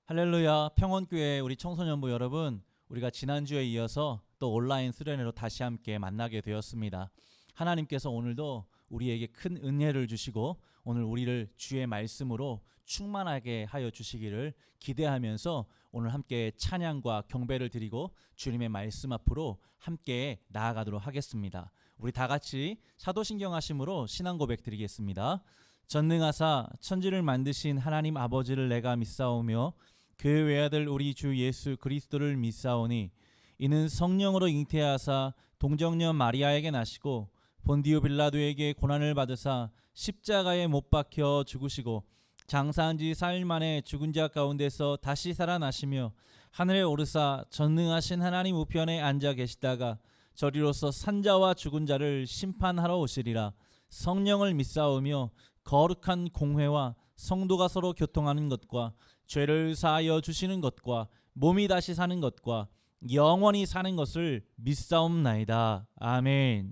할렐루야. 평원교회 우리 청소년부 여러분, 우리가 지난주에 이어서 또 온라인 수련회로 다시 함께 만나게 되었습니다. 하나님께서 오늘도 우리에게 큰 은혜를 주시고 오늘 우리를 주의 말씀으로 충만하게 하여 주시기를 기대하면서 오늘 함께 찬양과 경배를 드리고 주님의 말씀 앞으로 함께 나아가도록 하겠습니다. 우리 다 같이 사도신경 하심으로 신앙 고백 드리겠습니다. 전능하사 천지를 만드신 하나님 아버지를 내가 믿사오며 그 외아들 우리 주 예수 그리스도를 믿사오니 이는 성령으로 잉태하사 동정녀 마리아에게 나시고 본디오 빌라도에게 고난을 받으사 십자가에 못 박혀 죽으시고 장사한 지 4일 만에 죽은 자 가운데서 다시 살아나시며 하늘에 오르사 전능하신 하나님 우편에 앉아 계시다가 저리로서 산자와 죽은 자를 심판하러 오시리라. 성령을 믿사오며 거룩한 공회와 성도가 서로 교통하는 것과 죄를 사하여 주시는 것과 몸이 다시 사는 것과 영원히 사는 것을 믿사옵나이다. 아멘.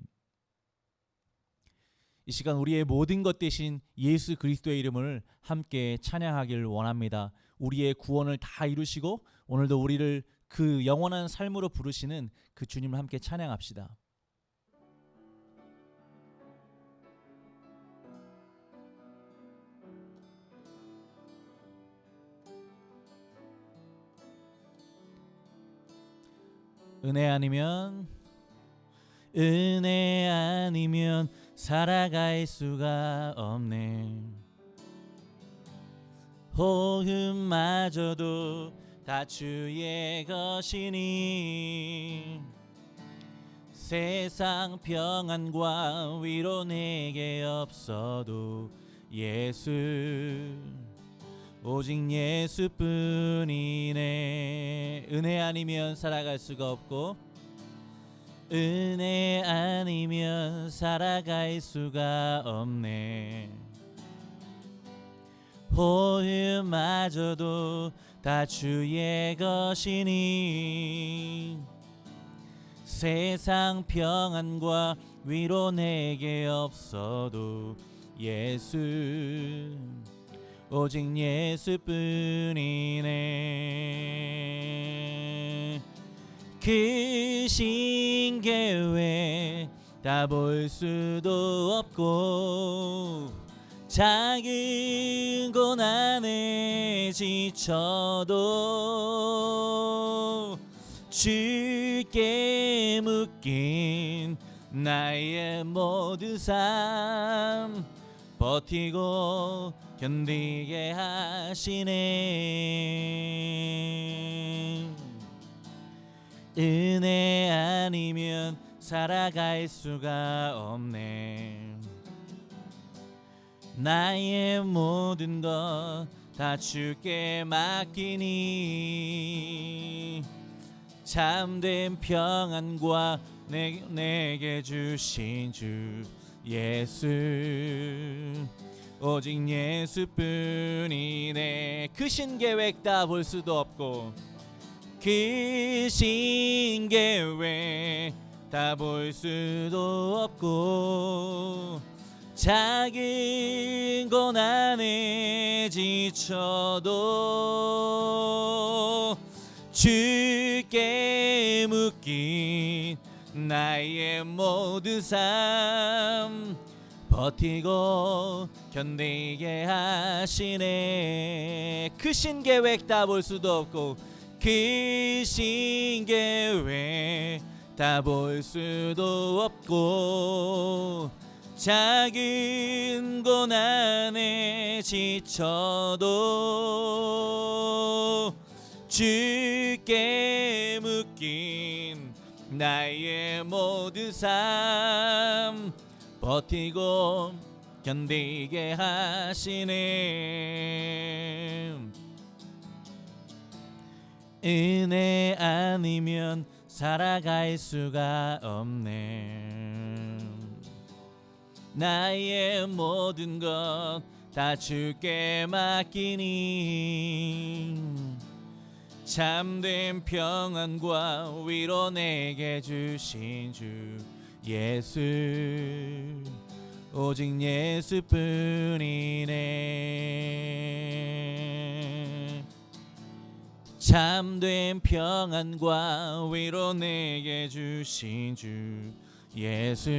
이 시간 우리의 모든 것 대신 예수 그리스도의 이름을 함께 찬양하기를 원합니다. 우리의 구원을 다 이루시고 오늘도 우리를 그 영원한 삶으로 부르시는 그 주님을 함께 찬양합시다. 은혜 아니면 살아갈 수가 없네. 호흡마저도 다 주의 것이니 세상 평안과 위로 내게 없어도 오직 예수뿐이네. 은혜 아니면 살아갈 수가 없고 은혜 아니면 살아갈 수가 없네. 호흡마저도 다 주의 것이니 세상 평안과 위로 내게 없어도 오직 예수뿐이네. 크신 계획 다 볼 수도 없고 작은 고난에 지쳐도 주께 묶인 나의 모든 삶 버티고 견디게 하시네. 은혜 아니면 살아갈 수가 없네. 나의 모든 것 다 주께 맡기니 참된 평안과 내게 주신 주 예수 오직 예수뿐이네. 크신 계획 다 볼 수도 없고 크신 계획 다 볼 수도 없고 작은 고난에 지쳐도 주께 묶인 나의 모든 삶 버티고 견디게 하시네. 크신 계획 다 볼 수도 없고 크신 계획 다 볼 수도 없고 작은 고난에 지쳐도 주께 묶인 나의 모든 삶 버티고 견디게 하시네. 은혜 아니면 살아갈 수가 없네. 나의 모든 것 다 주께 맡기니 참된 평안과 위로 내게 주신 주 예수 오직 예수뿐이네. 참된 평안과 위로 내게 주신 주 예수,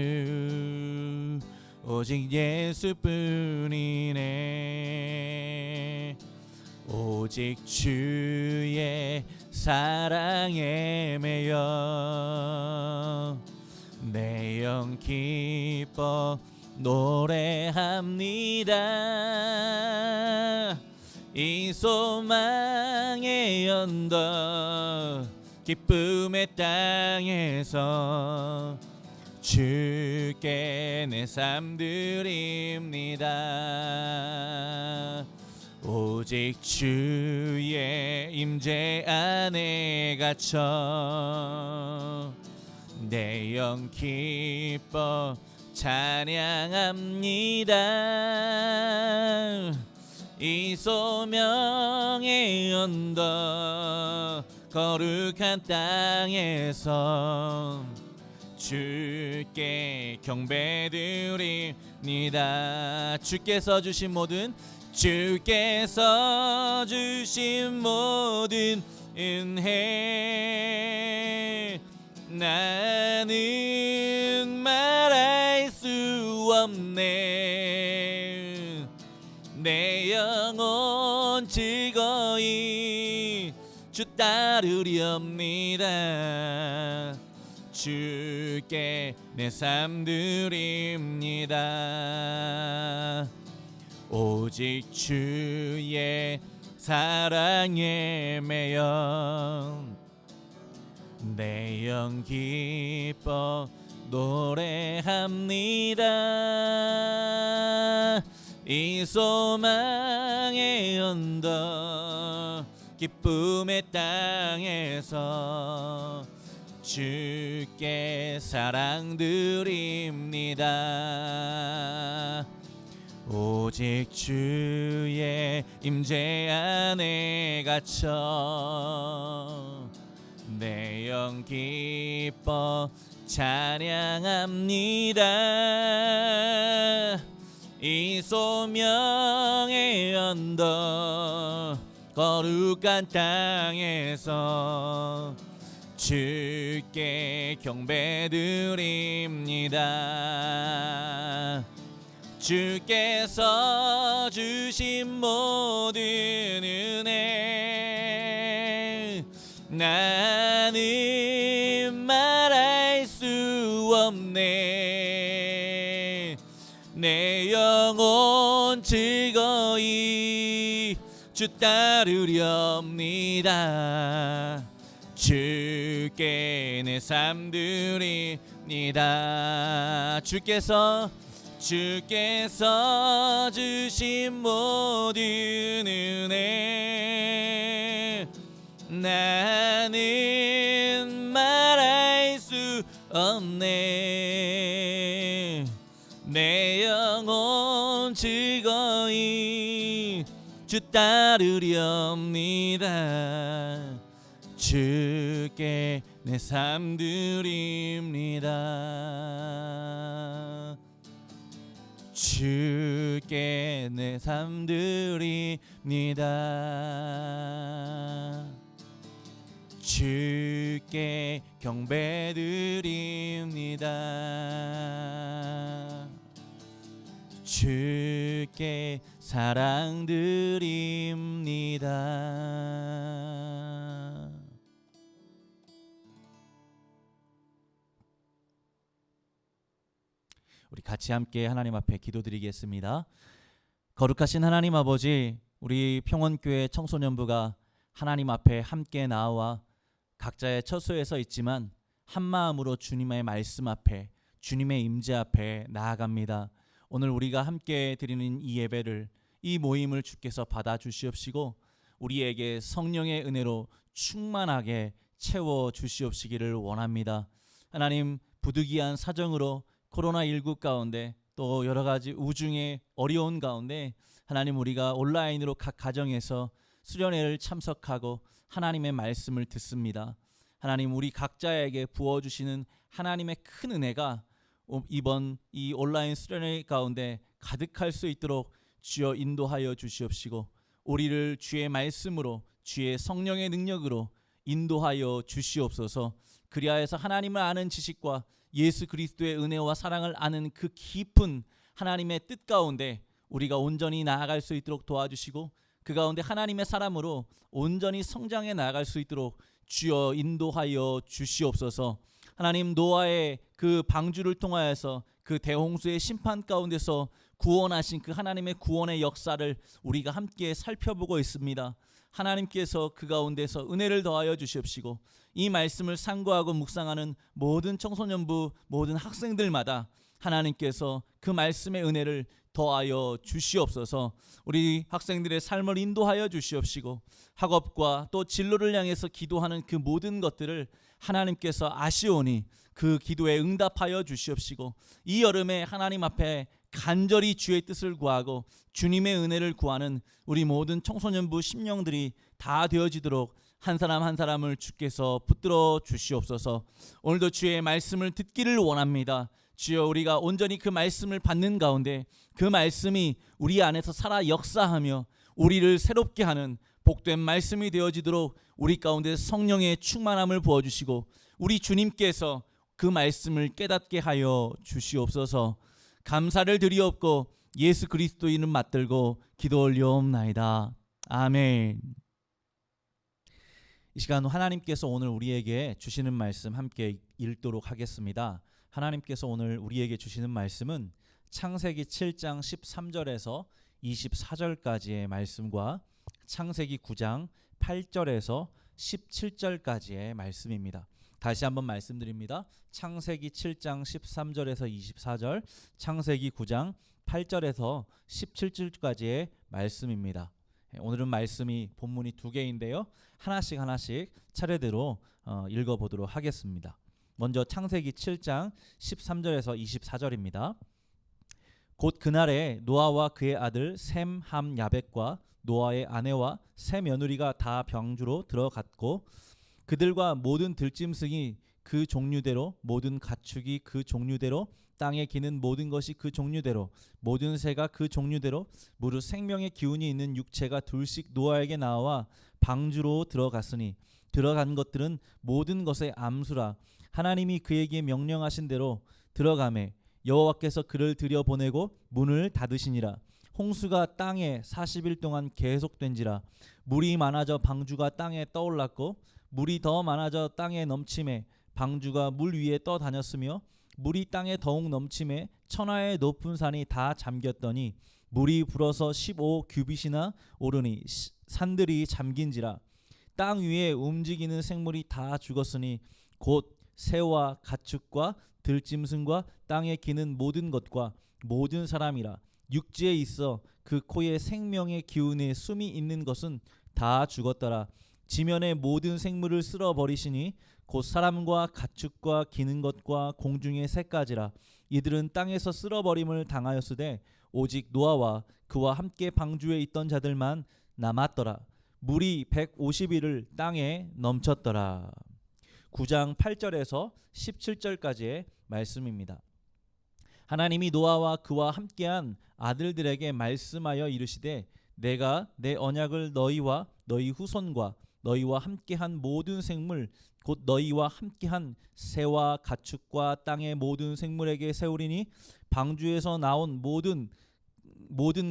오직 예수뿐이네. 오직 주의 사랑에 매여 내 영 기뻐 노래합니다. 이 소망의 언덕 기쁨의 땅에서 주께 내 삶 드립니다. 오직 주의 임재 안에 갇혀 내 영 기뻐 찬양합니다. 이 소명의 언덕 거룩한 땅에서 주께 경배드립니다. 주께서 주신 모든 은혜 나는 말할 수 없네. 내 영혼 즐거이 주 따르렵니다. 주께 내 삶 드립니다. 오직 주의 사랑에 매여 내 영 기뻐 노래합니다. 이 소망의 언덕 기쁨의 땅에서 주께 사랑 드립니다. 오직 주의 임재 안에 갇혀 내 영 기뻐 찬양합니다. 이 소명의 언덕 거룩한 땅에서 주께 경배드립니다. 주께서 주신 모든 은혜 나는 말할 수 없네. 내 영혼 즐거이 주 따르렵니다. 주께 내 삶 드립니다. 주께서 주신 모든 은혜 나는 말할 수 없네. 내 영혼 즐거이 주 따르렵니다. 주께 내 삶 드립니다. 주께 내 삶 드립니다. 주께 경배드립니다. 주께 사랑 드립니다. 우리 같이 함께 하나님 앞에 기도드리겠습니다. 거룩하신 하나님 아버지, 우리 평원교회 청소년부가 하나님 앞에 함께 나와 각자의 처소에 서 있지만 한마음으로 주님의 말씀 앞에, 주님의 임재 앞에 나아갑니다. 오늘 우리가 함께 드리는 이 예배를, 이 모임을 주께서 받아주시옵시고 우리에게 성령의 은혜로 충만하게 채워주시옵시기를 원합니다. 하나님, 부득이한 사정으로 코로나19 가운데 또 여러 가지 우중의 어려운 가운데 하나님, 우리가 온라인으로 각 가정에서 수련회를 참석하고 하나님의 말씀을 듣습니다. 하나님, 우리 각자에게 부어주시는 하나님의 큰 은혜가 이번 이 온라인 수련회 가운데 가득할 수 있도록 주여 인도하여 주시옵시고 우리를 주의 말씀으로 주의 성령의 능력으로 인도하여 주시옵소서. 그리하여서 하나님을 아는 지식과 예수 그리스도의 은혜와 사랑을 아는 그 깊은 하나님의 뜻 가운데 우리가 온전히 나아갈 수 있도록 도와주시고, 그 가운데 하나님의 사람으로 온전히 성장해 나아갈 수 있도록 주여 인도하여 주시옵소서. 하나님, 노아의 그 방주를 통하여서 그 대홍수의 심판 가운데서 구원하신 그 하나님의 구원의 역사를 우리가 함께 살펴보고 있습니다. 하나님께서 그 가운데서 은혜를 더하여 주시옵시고, 이 말씀을 상고하고 묵상하는 모든 청소년부 모든 학생들마다 하나님께서 그 말씀의 은혜를 더하여 주시옵소서. 우리 학생들의 삶을 인도하여 주시옵시고, 학업과 또 진로를 향해서 기도하는 그 모든 것들을 하나님께서 아시오니 그 기도에 응답하여 주시옵시고, 이 여름에 하나님 앞에 간절히 주의 뜻을 구하고 주님의 은혜를 구하는 우리 모든 청소년부 심령들이 다 되어지도록 한 사람 한 사람을 주께서 붙들어 주시옵소서. 오늘도 주의 말씀을 듣기를 원합니다. 주여, 우리가 온전히 그 말씀을 받는 가운데 그 말씀이 우리 안에서 살아 역사하며 우리를 새롭게 하는 복된 말씀이 되어지도록 우리 가운데 성령의 충만함을 부어주시고, 우리 주님께서 그 말씀을 깨닫게 하여 주시옵소서. 감사를 드리옵고 예수 그리스도 이름 맞들고 기도 올리옵나이다. 아멘. 이 시간 하나님께서 오늘 우리에게 주시는 말씀 함께 읽도록 하겠습니다. 하나님께서 오늘 우리에게 주시는 말씀은 창세기 7장 13절에서 24절까지의 말씀과 창세기 9장 8절에서 17절까지의 말씀입니다. 다시 한번 말씀드립니다. 창세기 7장 13절에서 24절, 창세기 9장 8절에서 17절까지의 말씀입니다. 오늘은 말씀이 본문이 두 개인데요, 하나씩 차례대로 읽어보도록 하겠습니다. 먼저 창세기 7장 13절에서 24절입니다. 곧 그날에 노아와 그의 아들 셈, 함, 야벳과 노아의 아내와 세 며느리가 다 방주로 들어갔고, 그들과 모든 들짐승이 그 종류대로, 모든 가축이 그 종류대로, 땅에 기는 모든 것이 그 종류대로, 모든 새가 그 종류대로, 무릇 생명의 기운이 있는 육체가 둘씩 노아에게 나와 방주로 들어갔으니 들어간 것들은 모든 것의 암수라. 하나님이 그에게 명령하신 대로 들어가매 여호와께서 그를 들여보내고 문을 닫으시니라. 홍수가 땅에 40일 동안 계속된지라. 물이 많아져 방주가 땅에 떠올랐고, 물이 더 많아져 땅에 넘침에 방주가 물 위에 떠다녔으며, 물이 땅에 더욱 넘침에 천하의 높은 산이 다 잠겼더니 물이 불어서 15규빗이나 오르니 산들이 잠긴지라. 땅 위에 움직이는 생물이 다 죽었으니 곧 새와 가축과 들짐승과 땅에 기는 모든 것과 모든 사람이라. 육지에 있어 그 코에 생명의 기운에 숨이 있는 것은 다 죽었더라. 지면의 모든 생물을 쓸어버리시니 곧 사람과 가축과 기는 것과 공중의 새까지라. 이들은 땅에서 쓸어버림을 당하였으되 오직 노아와 그와 함께 방주에 있던 자들만 남았더라. 물이 150일을 땅에 넘쳤더라. 9장 8절에서 17절까지의 말씀입니다. 하나님이 노아와 그와 함께한 아들들에게 말씀하여 이르시되, 내가 내 언약을 너희와 너희 후손과 너희와 함께한 모든 생물 곧 너희와 함께한 새와 가축과 땅의 모든 생물에게 세우리니 방주에서 나온 모든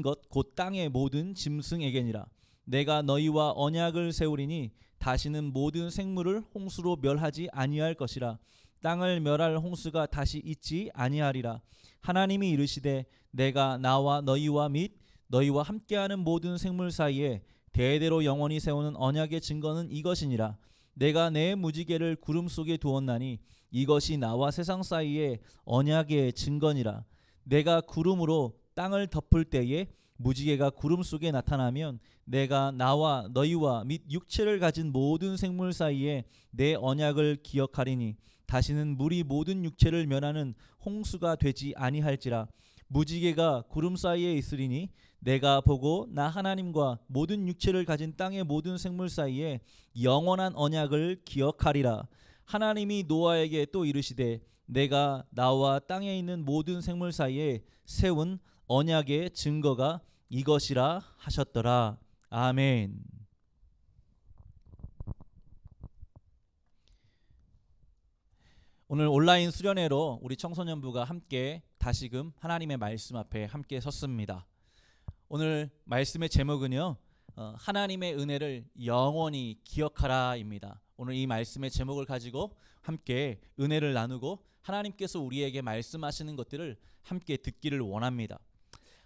것 곧 땅의 모든 짐승에게니라. 내가 너희와 언약을 세우리니 다시는 모든 생물을 홍수로 멸하지 아니할 것이라. 땅을 멸할 홍수가 다시 있지 아니하리라. 하나님이 이르시되, 내가 나와 너희와 및 너희와 함께하는 모든 생물 사이에 대대로 영원히 세우는 언약의 증거는 이것이니라. 내가 내 무지개를 구름 속에 두었나니 이것이 나와 세상 사이에 언약의 증거니라. 내가 구름으로 땅을 덮을 때에 무지개가 구름 속에 나타나면 내가 나와 너희와 및 육체를 가진 모든 생물 사이에 내 언약을 기억하리니 다시는 물이 모든 육체를 면하는 홍수가 되지 아니할지라. 무지개가 구름 사이에 있으리니 내가 보고 나 하나님과 모든 육체를 가진 땅의 모든 생물 사이에 영원한 언약을 기억하리라. 하나님이 노아에게 또 이르시되, 내가 나와 땅에 있는 모든 생물 사이에 세운 언약의 증거가 이것이라 하셨더라. 아멘. 오늘 온라인 수련회로 우리 청소년부가 함께 다시금 하나님의 말씀 앞에 함께 섰습니다. 오늘 말씀의 제목은요, 하나님의 은혜를 영원히 기억하라입니다. 오늘 이 말씀의 제목을 가지고 함께 은혜를 나누고 하나님께서 우리에게 말씀하시는 것들을 함께 듣기를 원합니다.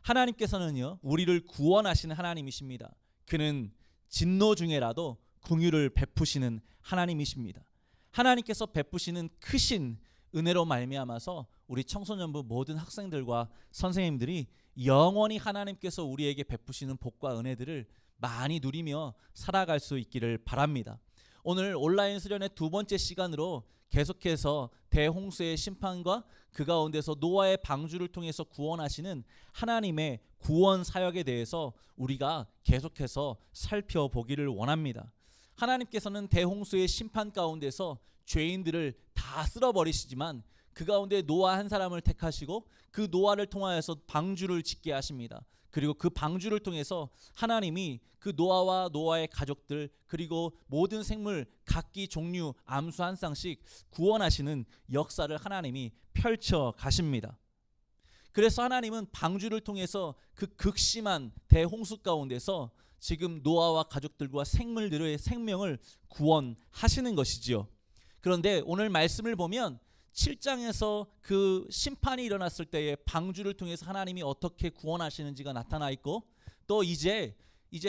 하나님께서는요, 우리를 구원하시는 하나님이십니다. 그는 진노 중에라도 긍휼을 베푸시는 하나님이십니다. 하나님께서 베푸시는 크신 은혜로 말미암아서 우리 청소년부 모든 학생들과 선생님들이 영원히 하나님께서 우리에게 베푸시는 복과 은혜들을 많이 누리며 살아갈 수 있기를 바랍니다. 오늘 온라인 수련의 두 번째 시간으로 계속해서 대홍수의 심판과 그 가운데서 노아의 방주를 통해서 구원하시는 하나님의 구원 사역에 대해서 우리가 계속해서 살펴보기를 원합니다. 하나님께서는 대홍수의 심판 가운데서 죄인들을 다 쓸어버리시지만 그 가운데 노아 한 사람을 택하시고 그 노아를 통하여서 방주를 짓게 하십니다. 그리고 그 방주를 통해서 하나님이 그 노아와 노아의 가족들 그리고 모든 생물 각기 종류 암수 한 쌍씩 구원하시는 역사를 하나님이 펼쳐 가십니다. 그래서 하나님은 방주를 통해서 그 극심한 대홍수 가운데서 지금 노아와 가족들과 생물들의 생명을 구원하시는 것이지요. 그런데 오늘 말씀을 보면 7장에서 그 심판이 일어났을 때에 방주를 통해서 하나님이 어떻게 구원하시는지가 나타나 있고, 또 이제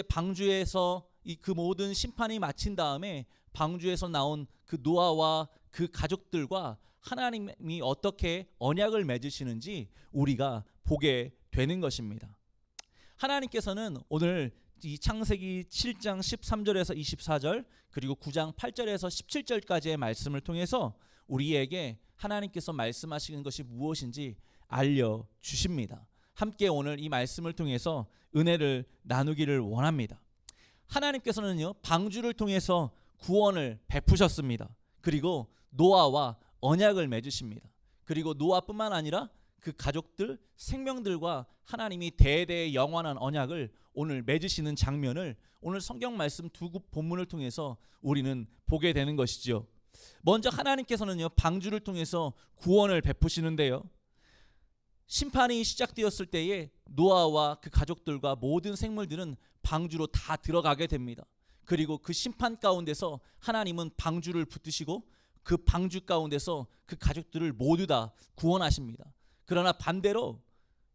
방주에서 그 모든 심판이 마친 다음에 방주에서 나온 그 노아와 그 가족들과 하나님이 어떻게 언약을 맺으시는지 우리가 보게 되는 것입니다. 하나님께서는 오늘 이 창세기 7장 13절에서 24절 그리고 9장 8절에서 17절까지의 말씀을 통해서 우리에게 하나님께서 말씀하시는 것이 무엇인지 알려주십니다. 함께 오늘 이 말씀을 통해서 은혜를 나누기를 원합니다. 하나님께서는요, 방주를 통해서 구원을 베푸셨습니다. 그리고 노아와 언약을 맺으십니다. 그리고 노아뿐만 아니라 그 가족들, 생명들과 하나님이 대대의 영원한 언약을 오늘 맺으시는 장면을 오늘 성경 말씀 두 본문을 통해서 우리는 보게 되는 것이죠. 먼저 하나님께서는요, 방주를 통해서 구원을 베푸시는데요, 심판이 시작되었을 때에 노아와 그 가족들과 모든 생물들은 방주로 다 들어가게 됩니다. 그리고 그 심판 가운데서 하나님은 방주를 붙드시고 그 방주 가운데서 그 가족들을 모두 다 구원하십니다. 그러나 반대로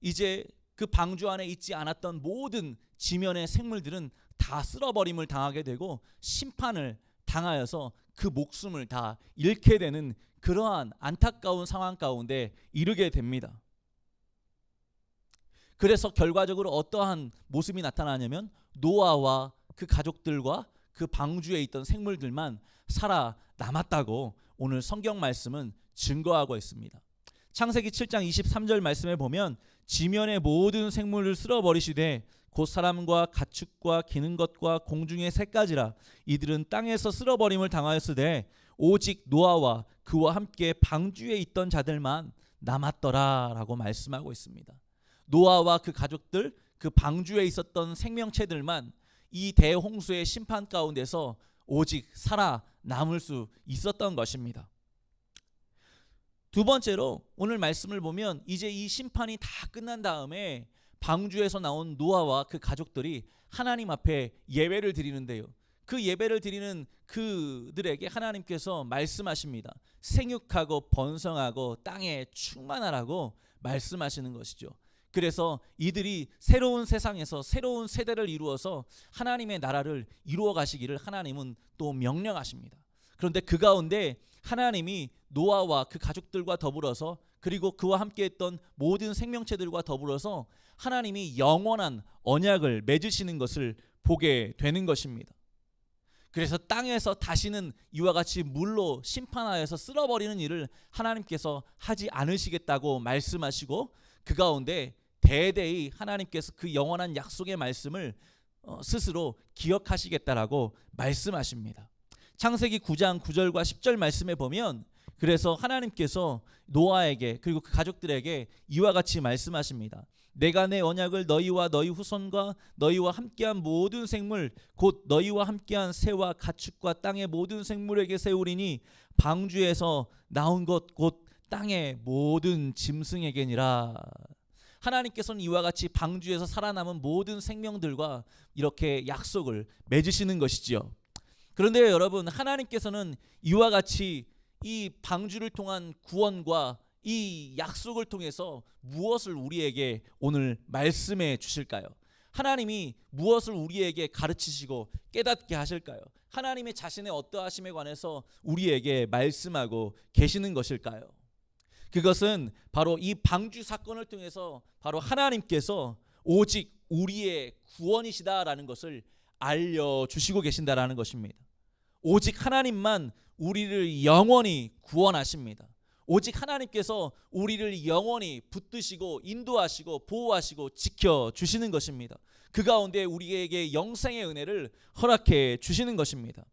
이제 그 방주 안에 있지 않았던 모든 지면의 생물들은 다 쓸어버림을 당하게 되고 심판을 당하여서 그 목숨을 다 잃게 되는 그러한 안타까운 상황 가운데 이르게 됩니다. 그래서 결과적으로 어떠한 모습이 나타나냐면 노아와 그 가족들과 그 방주에 있던 생물들만 살아남았다고 오늘 성경 말씀은 증거하고 있습니다. 창세기 7장 23절 말씀에 보면 지면의 모든 생물을 쓸어버리시되 곧 사람과 가축과 기는 것과 공중의 새까지라 이들은 땅에서 쓸어버림을 당하였으되 오직 노아와 그와 함께 방주에 있던 자들만 남았더라 라고 말씀하고 있습니다. 노아와 그 가족들, 그 방주에 있었던 생명체들만 이 대홍수의 심판 가운데서 오직 살아남을 수 있었던 것입니다. 두 번째로 오늘 말씀을 보면 이제 이 심판이 다 끝난 다음에 방주에서 나온 노아와 그 가족들이 하나님 앞에 예배를 드리는데요, 그 예배를 드리는 그들에게 하나님께서 말씀하십니다. 생육하고 번성하고 땅에 충만하라고 말씀하시는 것이죠. 그래서 이들이 새로운 세상에서 새로운 세대를 이루어서 하나님의 나라를 이루어 가시기를 하나님은 또 명령하십니다. 그런데 그 가운데 하나님이 노아와 그 가족들과 더불어서 그리고 그와 함께했던 모든 생명체들과 더불어서 하나님이 영원한 언약을 맺으시는 것을 보게 되는 것입니다. 그래서 땅에서 다시는 이와 같이 물로 심판하여서 쓸어버리는 일을 하나님께서 하지 않으시겠다고 말씀하시고 그 가운데 대대히 하나님께서 그 영원한 약속의 말씀을 스스로 기억하시겠다라고 말씀하십니다. 창세기 9장 9절과 10절 말씀에 보면 그래서 하나님께서 노아에게 그리고 그 가족들에게 이와 같이 말씀하십니다. 내가 내 언약을 너희와 너희 후손과 너희와 함께한 모든 생물 곧 너희와 함께한 새와 가축과 땅의 모든 생물에게 세우리니 방주에서 나온 것 곧 땅의 모든 짐승에게니라. 하나님께서는 이와 같이 방주에서 살아남은 모든 생명들과 이렇게 약속을 맺으시는 것이지요. 그런데 여러분, 하나님께서는 이와 같이 이 방주를 통한 구원과 이 약속을 통해서 무엇을 우리에게 오늘 말씀해 주실까요? 하나님이 무엇을 우리에게 가르치시고 깨닫게 하실까요? 하나님의 자신의 어떠하심에 관해서 우리에게 말씀하고 계시는 것일까요? 그것은 바로 이 방주 사건을 통해서 바로 하나님께서 오직 우리의 구원이시다라는 것을 알려주시고 계신다라는 것입니다. 오직 하나님만 우리를 영원히 구원하십니다. 오직 하나님께서 우리를 영원히 붙드시고 인도하시고 보호하시고 지켜주시는 것입니다. 그 가운데 우리에게 영생의 은혜를 허락해 주시는 것입니다.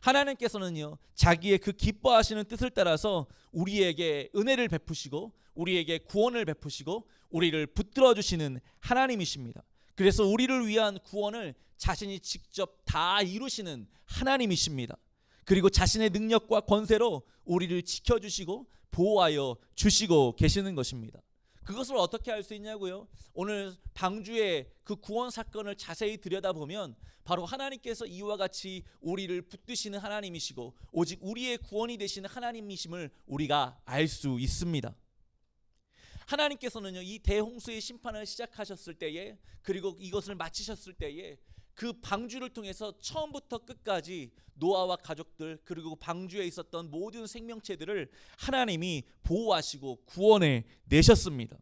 하나님께서는요, 자기의 그 기뻐하시는 뜻을 따라서 우리에게 은혜를 베푸시고 우리에게 구원을 베푸시고 우리를 붙들어 주시는 하나님이십니다. 그래서 우리를 위한 구원을 자신이 직접 다 이루시는 하나님이십니다. 그리고 자신의 능력과 권세로 우리를 지켜주시고 보호하여 주시고 계시는 것입니다. 그것을 어떻게 알 수 있냐고요? 오늘 방주의 그 구원 사건을 자세히 들여다보면 바로 하나님께서 이와 같이 우리를 붙드시는 하나님이시고 오직 우리의 구원이 되시는 하나님이심을 우리가 알 수 있습니다. 하나님께서는요, 이 대홍수의 심판을 시작하셨을 때에 그리고 이것을 마치셨을 때에 그 방주를 통해서 처음부터 끝까지 노아와 가족들 그리고 방주에 있었던 모든 생명체들을 하나님이 보호하시고 구원해 내셨습니다.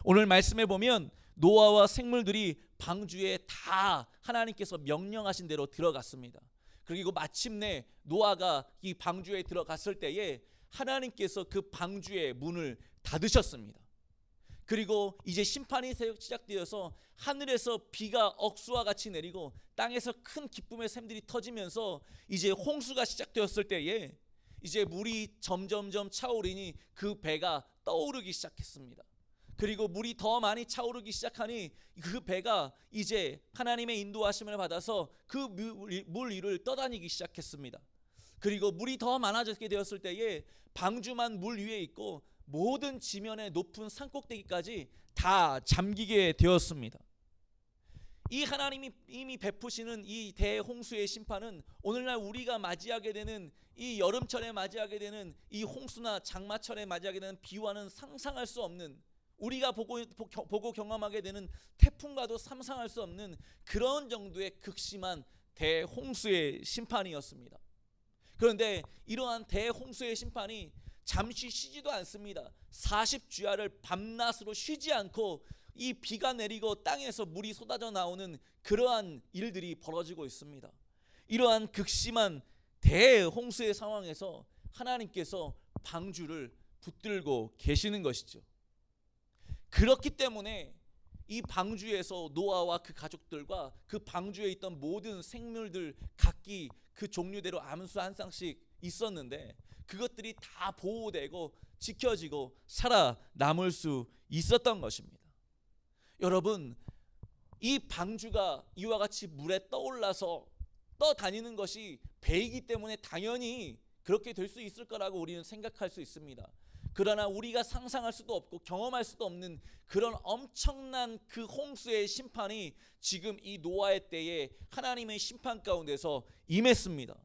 오늘 말씀에 보면 노아와 생물들이 방주에 다 하나님께서 명령하신 대로 들어갔습니다. 그리고 마침내 노아가 이 방주에 들어갔을 때에 하나님께서 그 방주의 문을 닫으셨습니다. 그리고 이제 심판이 시작되어서 하늘에서 비가 억수와 같이 내리고 땅에서 큰 기쁨의 샘들이 터지면서 이제 홍수가 시작되었을 때에 이제 물이 점점점 차오르니 그 배가 떠오르기 시작했습니다. 그리고 물이 더 많이 차오르기 시작하니 그 배가 이제 하나님의 인도하심을 받아서 그 물 위를 떠다니기 시작했습니다. 그리고 물이 더 많아지게 되었을 때에 방주만 물 위에 있고 모든 지면의 높은 산꼭대기까지 다 잠기게 되었습니다. 이 하나님이 이미 베푸시는 이 대홍수의 심판은 오늘날 우리가 맞이하게 되는 이 여름철에 맞이하게 되는 이 홍수나 장마철에 맞이하게 되는 비와는 상상할 수 없는, 우리가 보고 경험하게 되는 태풍과도 상상할 수 없는 그런 정도의 극심한 대홍수의 심판이었습니다. 그런데 이러한 대홍수의 심판이 잠시 쉬지도 않습니다. 40주야를 밤낮으로 쉬지 않고 이 비가 내리고 땅에서 물이 쏟아져 나오는 그러한 일들이 벌어지고 있습니다. 이러한 극심한 대홍수의 상황에서 하나님께서 방주를 붙들고 계시는 것이죠. 그렇기 때문에 이 방주에서 노아와 그 가족들과 그 방주에 있던 모든 생물들 각기 그 종류대로 암수 한 쌍씩 있었는데 그것들이 다 보호되고 지켜지고 살아남을 수 있었던 것입니다. 여러분, 이 방주가 이와 같이 물에 떠올라서 떠다니는 것이 배이기 때문에 당연히 그렇게 될 수 있을 거라고 우리는 생각할 수 있습니다. 그러나 우리가 상상할 수도 없고 경험할 수도 없는 그런 엄청난 그 홍수의 심판이 지금 이 노아의 때에 하나님의 심판 가운데서 임했습니다.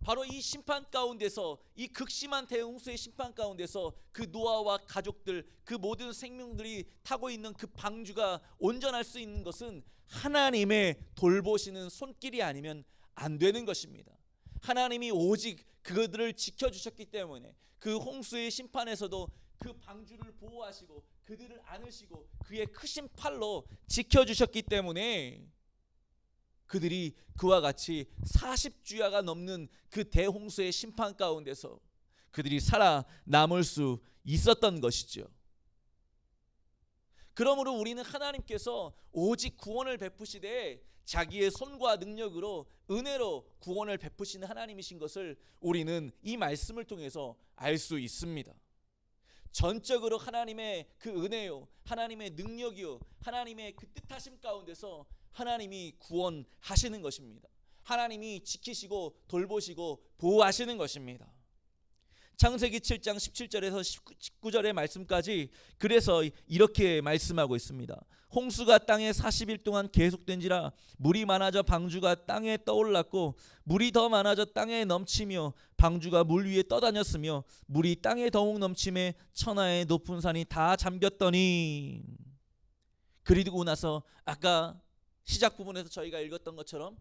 바로 이 심판 가운데서, 이 극심한 대홍수의 심판 가운데서 그 노아와 가족들, 그 모든 생명들이 타고 있는 그 방주가 온전할 수 있는 것은 하나님의 돌보시는 손길이 아니면 안 되는 것입니다. 하나님이 오직 그들을 지켜주셨기 때문에 그 홍수의 심판에서도 그 방주를 보호하시고 그들을 안으시고 그의 크신 팔로 지켜주셨기 때문에 그들이 그와 같이 40주야가 넘는 그 대홍수의 심판 가운데서 그들이 살아남을 수 있었던 것이죠. 그러므로 우리는 하나님께서 오직 구원을 베푸시되 자기의 손과 능력으로 은혜로 구원을 베푸시는 하나님이신 것을 우리는 이 말씀을 통해서 알 수 있습니다. 전적으로 하나님의 그 은혜요, 하나님의 능력이요, 하나님의 그 뜻하심 가운데서 하나님이 구원하시는 것입니다. 하나님이 지키시고 돌보시고 보호하시는 것입니다. 창세기 7장 17절에서 19절의 말씀까지 그래서 이렇게 말씀하고 있습니다. 홍수가 땅에 40일 동안 계속된지라 물이 많아져 방주가 땅에 떠올랐고 물이 더 많아져 땅에 넘치며 방주가 물 위에 떠다녔으며 물이 땅에 더욱 넘침에 천하의 높은 산이 다 잠겼더니. 그리고 나서 아까 시작 부분에서 저희가 읽었던 것처럼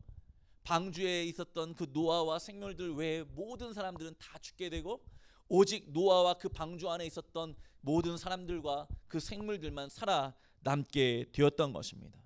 방주에 있었던 그 노아와 생물들 외에 모든 사람들은 다 죽게 되고 오직 노아와 그 방주 안에 있었던 모든 사람들과 그 생물들만 살아남게 되었던 것입니다.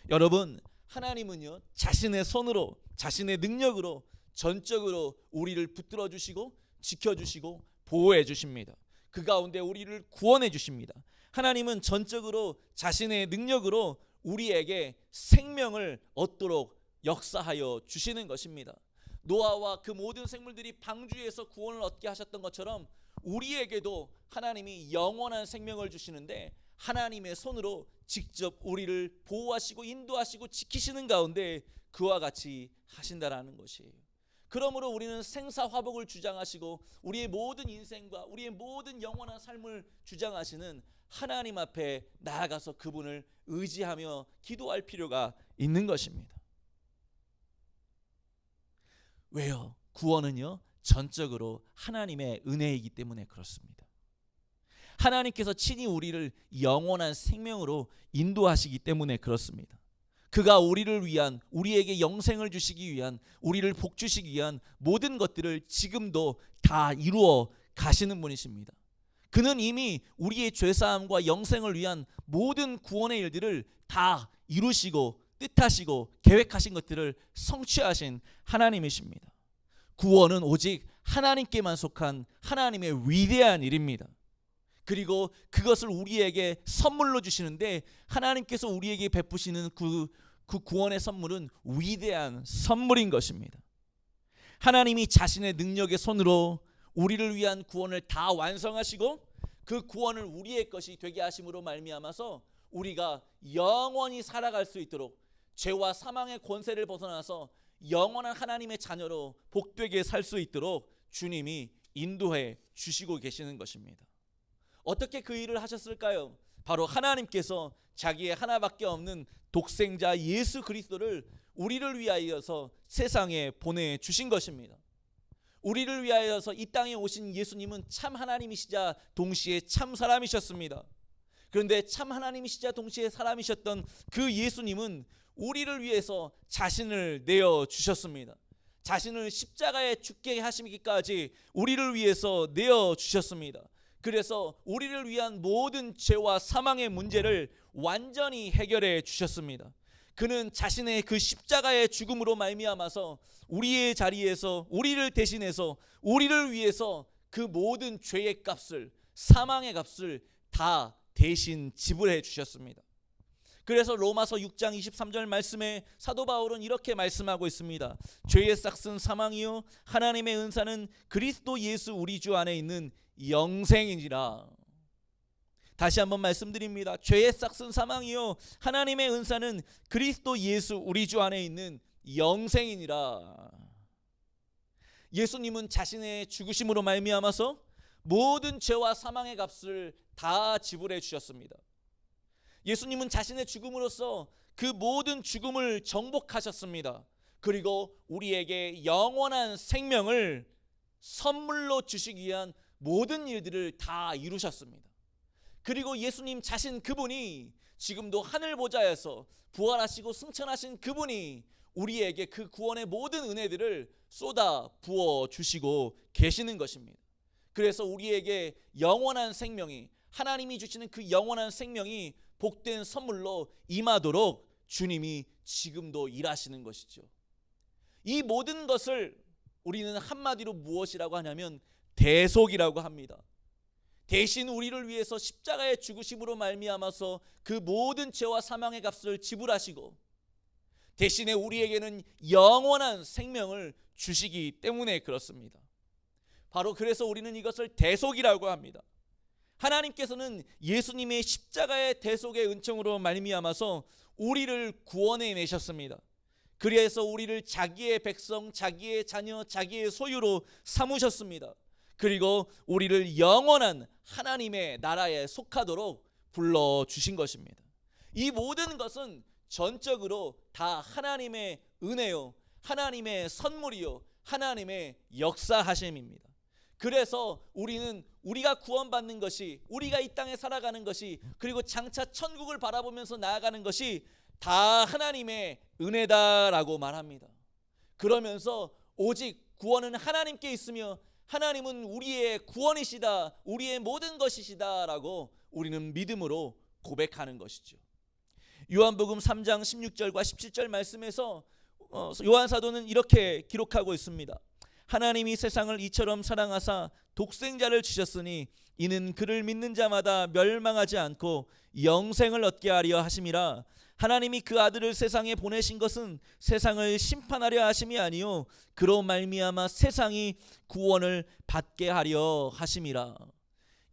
여러분, 하나님은요 자신의 손으로 자신의 능력으로 전적으로 우리를 붙들어 주시고 지켜주시고 보호해 주십니다. 그 가운데 우리를 구원해 주십니다. 하나님은 전적으로 자신의 능력으로 우리에게 생명을 얻도록 역사하여 주시는 것입니다. 노아와 그 모든 생물들이 방주에서 구원을 얻게 하셨던 것처럼 우리에게도 하나님이 영원한 생명을 주시는데 하나님의 손으로 직접 우리를 보호하시고 인도하시고 지키시는 가운데 그와 같이 하신다라는 것이에요. 그러므로 우리는 생사화복을 주장하시고 우리의 모든 인생과 우리의 모든 영원한 삶을 주장하시는 하나님 앞에 나아가서 그분을 의지하며 기도할 필요가 있는 것입니다. 왜요? 구원은요 전적으로 하나님의 은혜이기 때문에 그렇습니다. 하나님께서 친히 우리를 영원한 생명으로 인도하시기 때문에 그렇습니다. 그가 우리를 위한, 우리에게 영생을 주시기 위한, 우리를 복 주시기 위한 모든 것들을 지금도 다 이루어 가시는 분이십니다. 그는 이미 우리의 죄사함과 영생을 위한 모든 구원의 일들을 다 이루시고 뜻하시고 계획하신 것들을 성취하신 하나님이십니다. 구원은 오직 하나님께만 속한 하나님의 위대한 일입니다. 그리고 그것을 우리에게 선물로 주시는데 하나님께서 우리에게 베푸시는 그 구원의 선물은 위대한 선물인 것입니다. 하나님이 자신의 능력의 손으로 우리를 위한 구원을 다 완성하시고 그 구원을 우리의 것이 되게 하심으로 말미암아서 우리가 영원히 살아갈 수 있도록 죄와 사망의 권세를 벗어나서 영원한 하나님의 자녀로 복되게 살 수 있도록 주님이 인도해 주시고 계시는 것입니다. 어떻게 그 일을 하셨을까요? 바로 하나님께서 자기의 하나밖에 없는 독생자 예수 그리스도를 우리를 위하여서 세상에 보내주신 것입니다. 우리를 위하여서 이 땅에 오신 예수님은 참 하나님이시자 동시에 참 사람이셨습니다. 그런데 참 하나님이시자 동시에 사람이셨던 그 예수님은 우리를 위해서 자신을 내어주셨습니다. 자신을 십자가에 죽게 하시기까지 우리를 위해서 내어주셨습니다. 그래서 우리를 위한 모든 죄와 사망의 문제를 완전히 해결해 주셨습니다. 그는 자신의 그 십자가의 죽음으로 말미암아서 우리의 자리에서 우리를 대신해서 우리를 위해서 그 모든 죄의 값을 사망의 값을 다 대신 지불해 주셨습니다. 그래서 로마서 6장 23절 말씀에 사도 바울은 이렇게 말씀하고 있습니다. 죄의 싹은 사망이요 하나님의 은사는 그리스도 예수 우리 주 안에 있는 영생이니라. 다시 한번 말씀드립니다. 죄의 싹은 사망이요 하나님의 은사는 그리스도 예수 우리 주 안에 있는 영생이니라. 예수님은 자신의 죽으심으로 말미암아서 모든 죄와 사망의 값을 다 지불해 주셨습니다. 예수님은 자신의 죽음으로써 그 모든 죽음을 정복하셨습니다. 그리고 우리에게 영원한 생명을 선물로 주시기 위한 모든 일들을 다 이루셨습니다. 그리고 예수님 자신 그분이 지금도 하늘 보좌에서 부활하시고 승천하신 그분이 우리에게 그 구원의 모든 은혜들을 쏟아 부어 주시고 계시는 것입니다. 그래서 우리에게 영원한 생명이 하나님이 주시는 그 영원한 생명이 복된 선물로 임하도록 주님이 지금도 일하시는 것이죠. 이 모든 것을 우리는 한마디로 무엇이라고 하냐면 대속이라고 합니다. 대신 우리를 위해서 십자가의 죽으심으로 말미암아서 그 모든 죄와 사망의 값을 지불하시고 대신에 우리에게는 영원한 생명을 주시기 때문에 그렇습니다. 바로 그래서 우리는 이것을 대속이라고 합니다. 하나님께서는 예수님의 십자가의 대속의 은총으로 말미암아서 우리를 구원해 내셨습니다. 그래서 우리를 자기의 백성, 자기의 자녀, 자기의 소유로 삼으셨습니다. 그리고 우리를 영원한 하나님의 나라에 속하도록 불러주신 것입니다. 이 모든 것은 전적으로 다 하나님의 은혜요, 하나님의 선물이요, 하나님의 역사하심입니다. 그래서 우리는 우리가 구원받는 것이, 우리가 이 땅에 살아가는 것이, 그리고 장차 천국을 바라보면서 나아가는 것이 다 하나님의 은혜다라고 말합니다. 그러면서 오직 구원은 하나님께 있으며 하나님은 우리의 구원이시다, 우리의 모든 것이시다라고 우리는 믿음으로 고백하는 것이죠. 요한복음 3장 16절과 17절 말씀에서 요한 사도는 이렇게 기록하고 있습니다. 하나님이 세상을 이처럼 사랑하사 독생자를 주셨으니 이는 그를 믿는 자마다 멸망하지 않고 영생을 얻게 하려 하심이라. 하나님이 그 아들을 세상에 보내신 것은 세상을 심판하려 하심이 아니요 그로 말미암아 세상이 구원을 받게 하려 하심이라.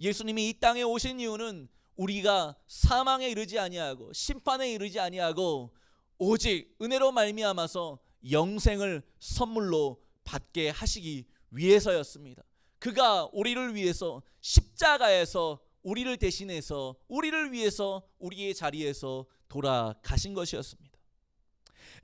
예수님이 이 땅에 오신 이유는 우리가 사망에 이르지 아니하고 심판에 이르지 아니하고 오직 은혜로 말미암아서 영생을 선물로 받게 하시기 위해서였습니다. 그가 우리를 위해서 십자가에서 우리를 대신해서 우리를 위해서 우리의 자리에서 돌아가신 것이었습니다.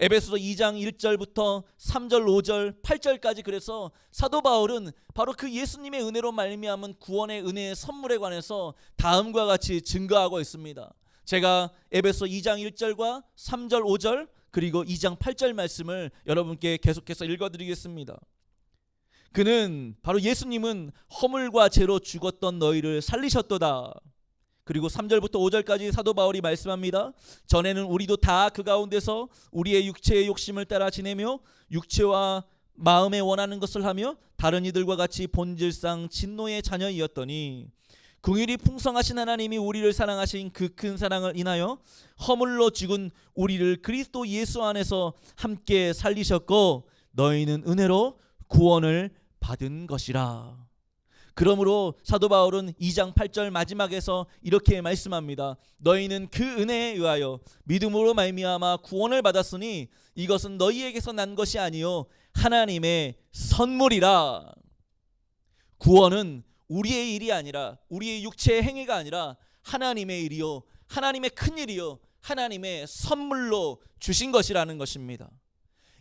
에베소서 2장 1절부터 3절, 5절, 8절까지 그래서 사도 바울은 바로 그 예수님의 은혜로 말미암은 구원의 은혜의 선물에 관해서 다음과 같이 증거하고 있습니다. 제가 에베소 2장 1절과 3절, 5절 그리고 2장 8절 말씀을 여러분께 계속해서 읽어드리겠습니다. 그는 바로 예수님은 허물과 죄로 죽었던 너희를 살리셨도다. 그리고 3절부터 5절까지 사도 바울이 말씀합니다. 전에는 우리도 다 그 가운데서 우리의 육체의 욕심을 따라 지내며 육체와 마음에 원하는 것을 하며 다른 이들과 같이 본질상 진노의 자녀이었더니 긍휼이 풍성하신 하나님이 우리를 사랑하신 그 큰 사랑을 인하여 허물로 죽은 우리를 그리스도 예수 안에서 함께 살리셨고 너희는 은혜로 구원을 받은 것이라. 그러므로 사도 바울은 2장 8절 마지막에서 이렇게 말씀합니다. 너희는 그 은혜에 의하여 믿음으로 말미암아 구원을 받았으니 이것은 너희에게서 난 것이 아니요 하나님의 선물이라. 구원은 우리의 일이 아니라 우리의 육체의 행위가 아니라 하나님의 일이요 하나님의 큰 일이요 하나님의 선물로 주신 것이라는 것입니다.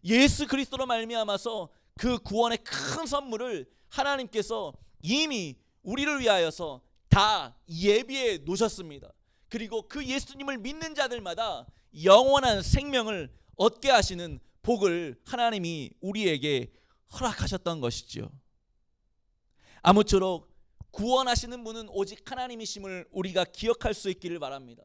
예수 그리스도로 말미암아서 그 구원의 큰 선물을 하나님께서 이미 우리를 위하여서 다 예비해 놓으셨습니다. 그리고 그 예수님을 믿는 자들마다 영원한 생명을 얻게 하시는 복을 하나님이 우리에게 허락하셨던 것이죠. 아무쪼록 구원하시는 분은 오직 하나님이심을 우리가 기억할 수 있기를 바랍니다.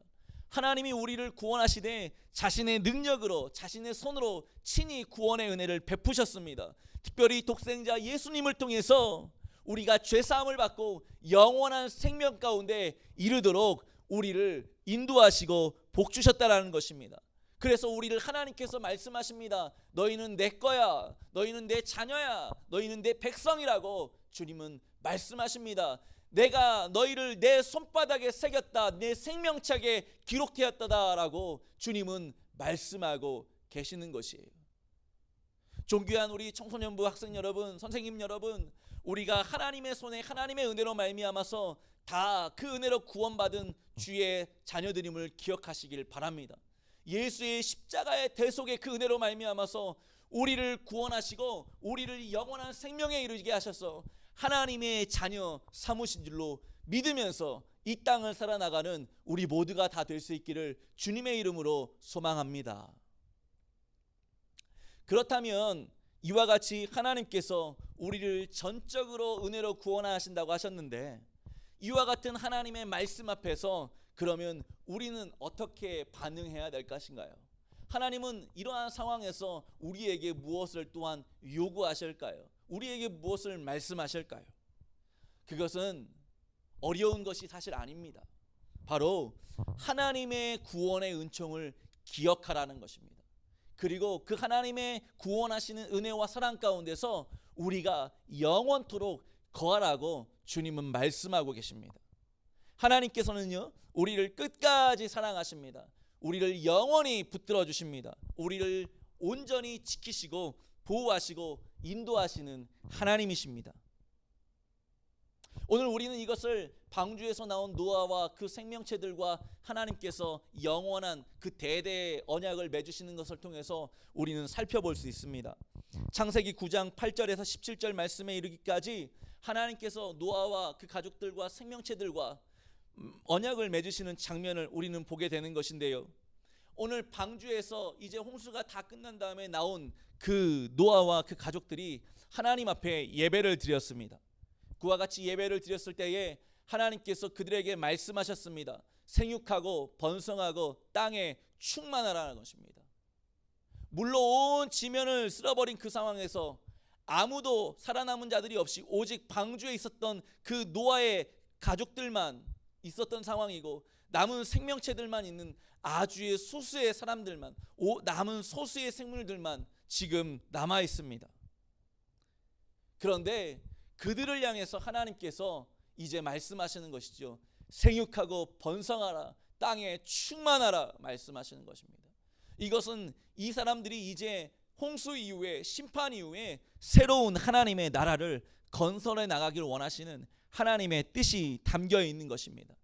하나님이 우리를 구원하시되 자신의 능력으로 자신의 손으로 친히 구원의 은혜를 베푸셨습니다. 특별히 독생자 예수님을 통해서 우리가 죄사함을 받고 영원한 생명 가운데 이르도록 우리를 인도하시고 복 주셨다라는 것입니다. 그래서 우리를 하나님께서 말씀하십니다. 너희는 내 거야, 너희는 내 자녀야, 너희는 내 백성이라고 주님은 말씀하십니다. 내가 너희를 내 손바닥에 새겼다, 내 생명책에 기록되었다라고 주님은 말씀하고 계시는 것이에요. 존귀한 우리 청소년부 학생 여러분, 선생님 여러분, 우리가 하나님의 손에 하나님의 은혜로 말미암아서 다 그 은혜로 구원받은 주의 자녀들임을 기억하시길 바랍니다. 예수의 십자가의 대속의 그 은혜로 말미암아서 우리를 구원하시고 우리를 영원한 생명에 이르게 하셔서 하나님의 자녀 삼으신 줄로 믿으면서 이 땅을 살아나가는 우리 모두가 다 될 수 있기를 주님의 이름으로 소망합니다. 그렇다면 이와 같이 하나님께서 우리를 전적으로 은혜로 구원하신다고 하셨는데 이와 같은 하나님의 말씀 앞에서 그러면 우리는 어떻게 반응해야 될 것인가요? 하나님은 이러한 상황에서 우리에게 무엇을 또한 요구하실까요? 우리에게 무엇을 말씀하실까요? 그것은 어려운 것이 사실 아닙니다. 바로 하나님의 구원의 은총을 기억하라는 것입니다. 그리고 그 하나님의 구원하시는 은혜와 사랑 가운데서 우리가 영원토록 거하라고 주님은 말씀하고 계십니다. 하나님께서는요 우리를 끝까지 사랑하십니다. 우리를 영원히 붙들어 주십니다. 우리를 온전히 지키시고 보호하시고 인도하시는 하나님이십니다. 오늘 우리는 이것을 방주에서 나온 노아와 그 생명체들과 하나님께서 영원한 그 대대의 언약을 맺으시는 것을 통해서 우리는 살펴볼 수 있습니다. 창세기 9장 8절에서 17절 말씀에 이르기까지 하나님께서 노아와 그 가족들과 생명체들과 언약을 맺으시는 장면을 우리는 보게 되는 것인데요. 오늘 방주에서 이제 홍수가 다 끝난 다음에 나온 그 노아와 그 가족들이 하나님 앞에 예배를 드렸습니다. 그와 같이 예배를 드렸을 때에 하나님께서 그들에게 말씀하셨습니다. 생육하고 번성하고 땅에 충만하라는 것입니다. 물로 온 지면을 쓸어버린 그 상황에서 아무도 살아남은 자들이 없이 오직 방주에 있었던 그 노아의 가족들만 있었던 상황이고, 남은 생명체들만 있는 아주의 소수의 사람들만, 남은 소수의 생물들만 지금 남아 있습니다. 그런데 그들을 향해서 하나님께서 이제 말씀하시는 것이죠. 생육하고 번성하라, 땅에 충만하라 말씀하시는 것입니다. 이것은 이 사람들이 이제 홍수 이후에, 심판 이후에 새로운 하나님의 나라를 건설해 나가기를 원하시는 하나님의 뜻이 담겨 있는 것입니다.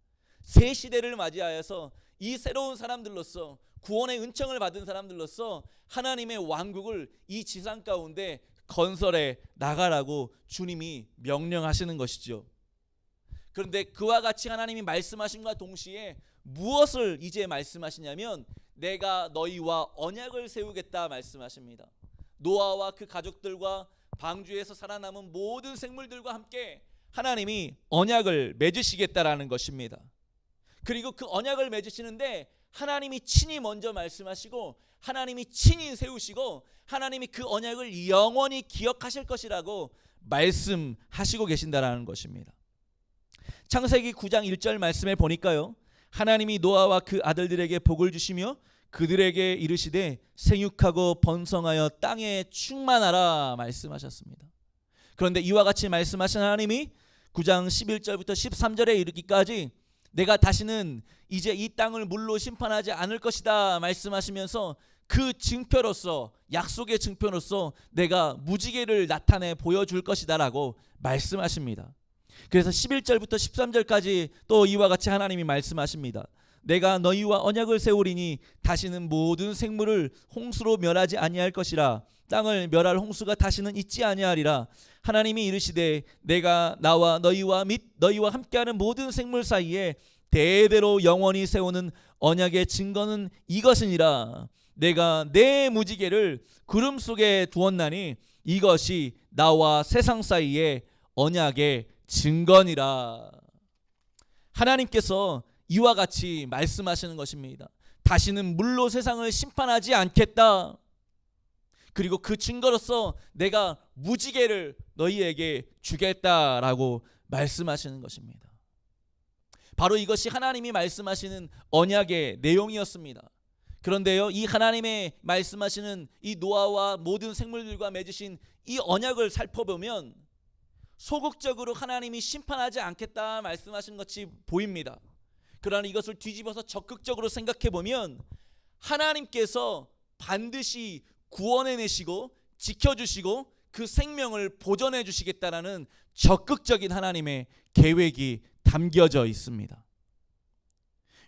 새 시대를 맞이하여서 이 새로운 사람들로서, 구원의 은총을 받은 사람들로서 하나님의 왕국을 이 지상 가운데 건설해 나가라고 주님이 명령하시는 것이죠. 그런데 그와 같이 하나님이 말씀하심과 동시에 무엇을 이제 말씀하시냐면, 내가 너희와 언약을 세우겠다 말씀하십니다. 노아와 그 가족들과 방주에서 살아남은 모든 생물들과 함께 하나님이 언약을 맺으시겠다라는 것입니다. 그리고 그 언약을 맺으시는데 하나님이 친히 먼저 말씀하시고, 하나님이 친히 세우시고, 하나님이 그 언약을 영원히 기억하실 것이라고 말씀하시고 계신다라는 것입니다. 창세기 9장 1절 말씀에 보니까요, 하나님이 노아와 그 아들들에게 복을 주시며 그들에게 이르시되 생육하고 번성하여 땅에 충만하라 말씀하셨습니다. 그런데 이와 같이 말씀하신 하나님이 9장 11절부터 13절에 이르기까지 내가 다시는 이제 이 땅을 물로 심판하지 않을 것이다 말씀하시면서, 그 증표로서, 약속의 증표로서 내가 무지개를 나타내 보여줄 것이다라고 말씀하십니다. 그래서 11절부터 13절까지 또 이와 같이 하나님이 말씀하십니다. 내가 너희와 언약을 세우리니 다시는 모든 생물을 홍수로 멸하지 아니할 것이라. 땅을 멸할 홍수가 다시는 있지 아니하리라. 하나님이 이르시되 내가 나와 너희와 및 너희와 함께하는 모든 생물 사이에 대대로 영원히 세우는 언약의 증거는 이것이니라. 내가 내 무지개를 구름 속에 두었나니 이것이 나와 세상 사이에 언약의 증거니라. 하나님께서 이와 같이 말씀하시는 것입니다. 다시는 물로 세상을 심판하지 않겠다. 그리고 그 증거로서 내가 무지개를 너희에게 주겠다라고 말씀하시는 것입니다. 바로 이것이 하나님이 말씀하시는 언약의 내용이었습니다. 그런데요, 이 하나님의 말씀하시는 이 노아와 모든 생물들과 맺으신 이 언약을 살펴보면 소극적으로 하나님이 심판하지 않겠다 말씀하신 것이 보입니다. 그러나 이것을 뒤집어서 적극적으로 생각해 보면 하나님께서 반드시 구원해내시고 지켜주시고 그 생명을 보존해 주시겠다라는 적극적인 하나님의 계획이 담겨져 있습니다.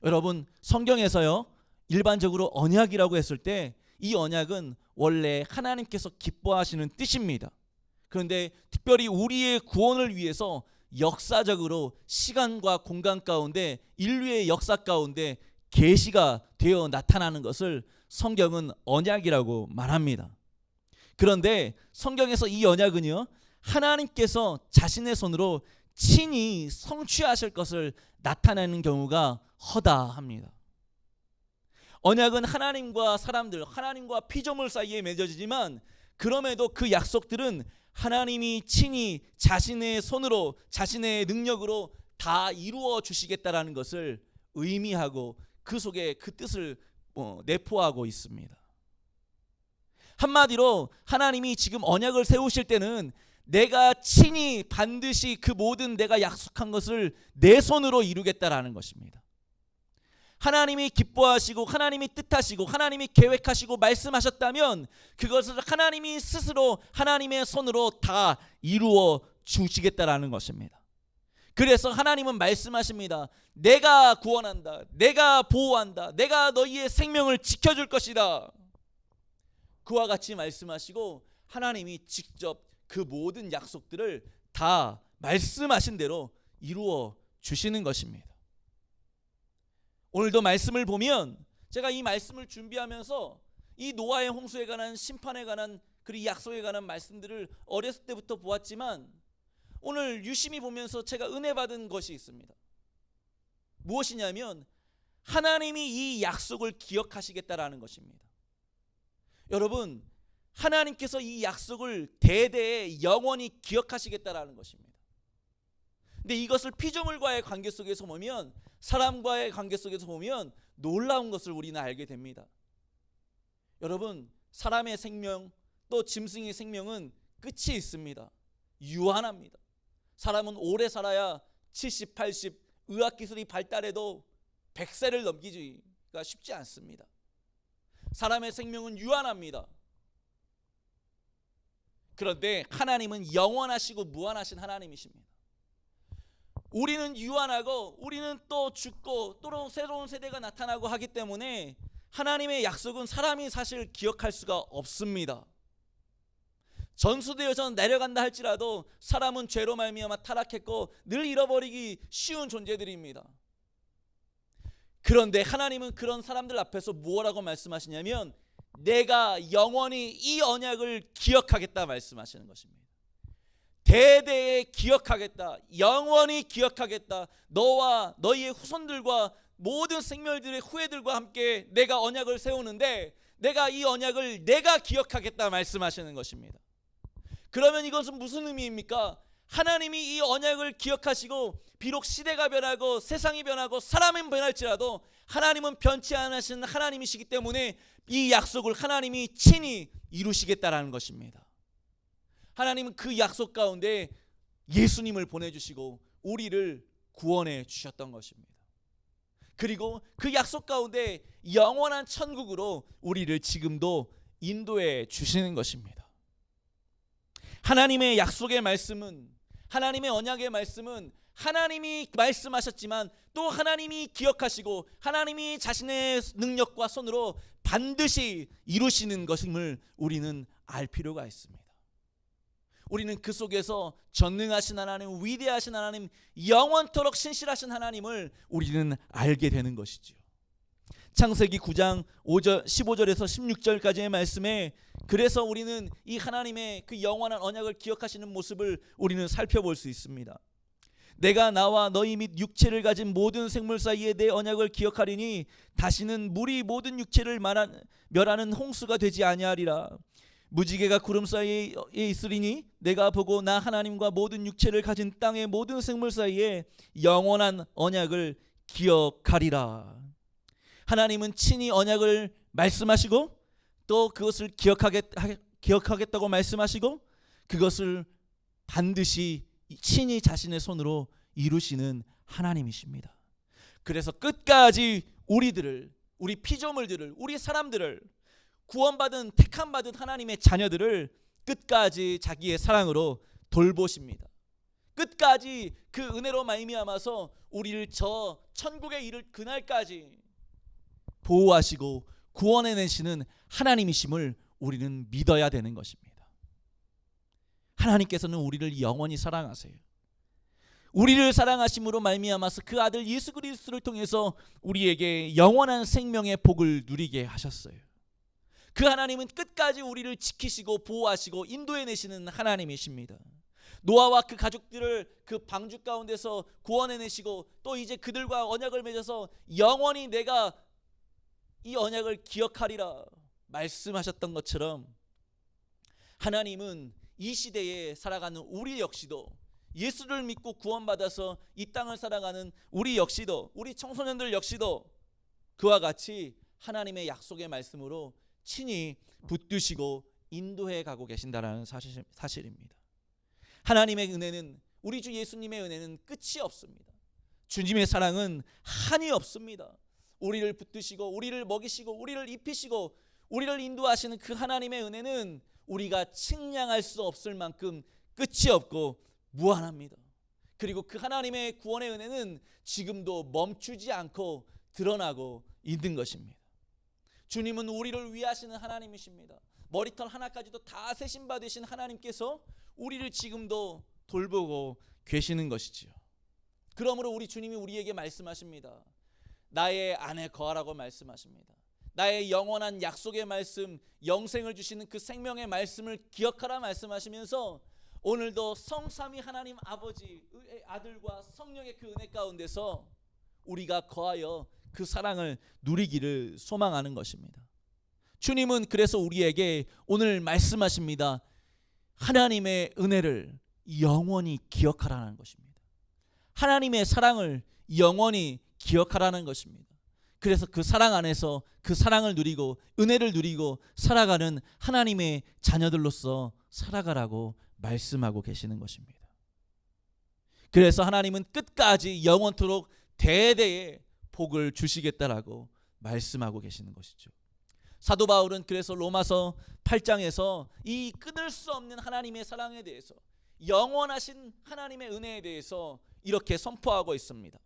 여러분, 성경에서요, 일반적으로 언약이라고 했을 때 이 언약은 원래 하나님께서 기뻐하시는 뜻입니다. 그런데 특별히 우리의 구원을 위해서 역사적으로 시간과 공간 가운데, 인류의 역사 가운데 계시가 되어 나타나는 것을 성경은 언약이라고 말합니다. 그런데 성경에서 이 언약은요, 하나님께서 자신의 손으로 친히 성취하실 것을 나타내는 경우가 허다합니다. 언약은 하나님과 사람들, 하나님과 피조물 사이에 맺어지지만 그럼에도 그 약속들은 하나님이 친히 자신의 손으로, 자신의 능력으로 다 이루어 주시겠다라는 것을 의미하고 그 속에 그 뜻을 내포하고 있습니다. 한마디로 하나님이 지금 언약을 세우실 때는 내가 친히 반드시 그 모든 내가 약속한 것을 내 손으로 이루겠다라는 것입니다. 하나님이 기뻐하시고 하나님이 뜻하시고 하나님이 계획하시고 말씀하셨다면 그것을 하나님이 스스로 하나님의 손으로 다 이루어 주시겠다라는 것입니다. 그래서 하나님은 말씀하십니다. 내가 구원한다. 내가 보호한다. 내가 너희의 생명을 지켜줄 것이다. 그와 같이 말씀하시고 하나님이 직접 그 모든 약속들을 다 말씀하신 대로 이루어 주시는 것입니다. 오늘도 말씀을 보면 제가 이 말씀을 준비하면서 이 노아의 홍수에 관한 심판에 관한 그리고 약속에 관한 말씀들을 어렸을 때부터 보았지만 오늘 유심히 보면서 제가 은혜 받은 것이 있습니다. 무엇이냐면 하나님이 이 약속을 기억하시겠다라는 것입니다. 여러분, 하나님께서 이 약속을 대대에 영원히 기억하시겠다라는 것입니다. 근데 이것을 피조물과의 관계 속에서 보면, 사람과의 관계 속에서 보면 놀라운 것을 우리는 알게 됩니다. 여러분, 사람의 생명 또 짐승의 생명은 끝이 있습니다. 유한합니다. 사람은 오래 살아야 70, 80, 의학기술이 발달해도 100세를 넘기기가 쉽지 않습니다. 사람의 생명은 유한합니다. 그런데 하나님은 영원하시고 무한하신 하나님이십니다. 우리는 유한하고 우리는 또 죽고 또 새로운 세대가 나타나고 하기 때문에 하나님의 약속은 사람이 사실 기억할 수가 없습니다. 전수되어서 내려간다 할지라도 사람은 죄로 말미암아 타락했고 늘 잃어버리기 쉬운 존재들입니다. 그런데 하나님은 그런 사람들 앞에서 무엇라고 말씀하시냐면 내가 영원히 이 언약을 기억하겠다 말씀하시는 것입니다. 대대에 기억하겠다. 영원히 기억하겠다. 너와 너희의 후손들과 모든 생멸들의 후예들과 함께 내가 언약을 세우는데 내가 이 언약을 내가 기억하겠다 말씀하시는 것입니다. 그러면 이것은 무슨 의미입니까? 하나님이 이 언약을 기억하시고 비록 시대가 변하고 세상이 변하고 사람은 변할지라도 하나님은 변치 않으신 하나님이시기 때문에 이 약속을 하나님이 친히 이루시겠다라는 것입니다. 하나님은 그 약속 가운데 예수님을 보내주시고 우리를 구원해 주셨던 것입니다. 그리고 그 약속 가운데 영원한 천국으로 우리를 지금도 인도해 주시는 것입니다. 하나님의 약속의 말씀은, 하나님의 언약의 말씀은 하나님이 말씀하셨지만 또 하나님이 기억하시고 하나님이 자신의 능력과 손으로 반드시 이루시는 것임을 우리는 알 필요가 있습니다. 우리는 그 속에서 전능하신 하나님, 위대하신 하나님, 영원토록 신실하신 하나님을 우리는 알게 되는 것이지요. 창세기 9장 15절에서 16절까지의 말씀에 그래서 우리는 이 하나님의 그 영원한 언약을 기억하시는 모습을 우리는 살펴볼 수 있습니다. 내가 나와 너희 및 육체를 가진 모든 생물 사이에 내 언약을 기억하리니 다시는 물이 모든 육체를 멸하는 홍수가 되지 아니하리라. 무지개가 구름 사이에 있으리니 내가 보고 나 하나님과 모든 육체를 가진 땅의 모든 생물 사이에 영원한 언약을 기억하리라. 하나님은 친히 언약을 말씀하시고 또 그것을 기억하겠다고 말씀하시고 그것을 반드시 친히 자신의 손으로 이루시는 하나님이십니다. 그래서 끝까지 우리들을, 우리 피조물들을, 우리 사람들을, 구원받은 택함받은 하나님의 자녀들을 끝까지 자기의 사랑으로 돌보십니다. 끝까지 그 은혜로 말미암아서 우리를 저 천국에 이를 그날까지 보호하시고 구원해내시는 하나님이심을 우리는 믿어야 되는 것입니다. 하나님께서는 우리를 영원히 사랑하세요. 우리를 사랑하심으로 말미암아서 그 아들 예수 그리스도를 통해서 우리에게 영원한 생명의 복을 누리게 하셨어요. 그 하나님은 끝까지 우리를 지키시고 보호하시고 인도해내시는 하나님이십니다. 노아와 그 가족들을 그 방주 가운데서 구원해내시고 또 이제 그들과 언약을 맺어서 영원히 내가 이 언약을 기억하리라 말씀하셨던 것처럼 하나님은 이 시대에 살아가는 우리 역시도 예수를 믿고 구원받아서 이 땅을 살아가는 우리 역시도, 우리 청소년들 역시도 그와 같이 하나님의 약속의 말씀으로 친히 붙드시고 인도해 가고 계신다라는 사실입니다. 하나님의 은혜는, 우리 주 예수님의 은혜는 끝이 없습니다. 주님의 사랑은 한이 없습니다. 우리를 붙드시고 우리를 먹이시고 우리를 입히시고 우리를 인도하시는 그 하나님의 은혜는 우리가 측량할 수 없을 만큼 끝이 없고 무한합니다. 그리고 그 하나님의 구원의 은혜는 지금도 멈추지 않고 드러나고 있는 것입니다. 주님은 우리를 위하시는 하나님이십니다. 머리털 하나까지도 다 세신 바 되신 하나님께서 우리를 지금도 돌보고 계시는 것이지요. 그러므로 우리 주님이 우리에게 말씀하십니다. 나의 안에 거하라고 말씀하십니다. 나의 영원한 약속의 말씀, 영생을 주시는 그 생명의 말씀을 기억하라 말씀하시면서 오늘도 성삼위 하나님 아버지의 아들과 성령의 그 은혜 가운데서 우리가 거하여 그 사랑을 누리기를 소망하는 것입니다. 주님은 그래서 우리에게 오늘 말씀하십니다. 하나님의 은혜를 영원히 기억하라는 것입니다. 하나님의 사랑을 영원히 기억하라는 것입니다. 그래서 그 사랑 안에서 그 사랑을 누리고 은혜를 누리고 살아가는 하나님의 자녀들로서 살아가라고 말씀하고 계시는 것입니다. 그래서 하나님은 끝까지 영원토록 대대의 복을 주시겠다라고 말씀하고 계시는 것이죠. 사도 바울은 그래서 로마서 8장에서 이 끊을 수 없는 하나님의 사랑에 대해서, 영원하신 하나님의 은혜에 대해서 이렇게 선포하고 있습니다.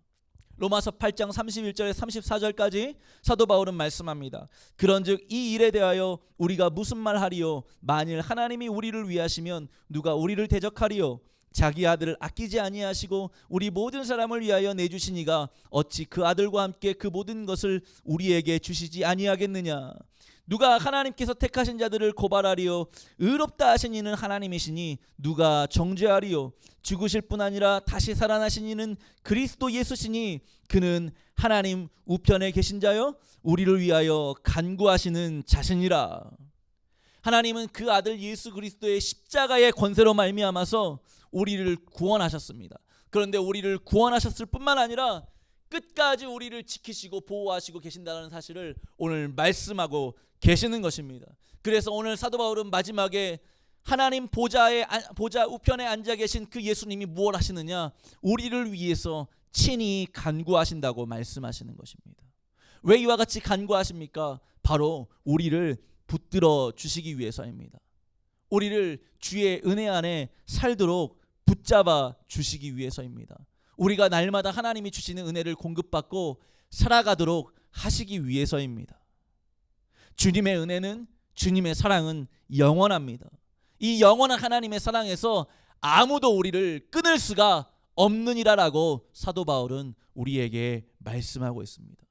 로마서 8장 31절에 34절까지 사도 바울은 말씀합니다. 그런즉 이 일에 대하여 우리가 무슨 말하리요? 만일 하나님이 우리를 위하시면 누가 우리를 대적하리요? 자기 아들을 아끼지 아니하시고 우리 모든 사람을 위하여 내주신 이가 어찌 그 아들과 함께 그 모든 것을 우리에게 주시지 아니하겠느냐? 누가 하나님께서 택하신 자들을 고발하리요? 의롭다 하신 이는 하나님이시니 누가 정죄하리요? 죽으실 뿐 아니라 다시 살아나신 이는 그리스도 예수시니 그는 하나님 우편에 계신 자요 우리를 위하여 간구하시는 자신이라. 하나님은 그 아들 예수 그리스도의 십자가의 권세로 말미암아서 우리를 구원하셨습니다. 그런데 우리를 구원하셨을 뿐만 아니라 끝까지 우리를 지키시고 보호하시고 계신다는 사실을 오늘 말씀하고 계시는 것입니다. 그래서 오늘 사도 바울은 마지막에 하나님 보좌 우편에 앉아 계신 그 예수님이 무엇 하시느냐? 우리를 위해서 친히 간구하신다고 말씀하시는 것입니다. 왜 이와 같이 간구하십니까? 바로 우리를 붙들어 주시기 위해서입니다. 우리를 주의 은혜 안에 살도록 붙잡아 주시기 위해서입니다. 우리가 날마다 하나님이 주시는 은혜를 공급받고 살아가도록 하시기 위해서입니다. 주님의 은혜는, 주님의 사랑은 영원합니다. 이 영원한 하나님의 사랑에서 아무도 우리를 끊을 수가 없느니라라고 사도 바울은 우리에게 말씀하고 있습니다.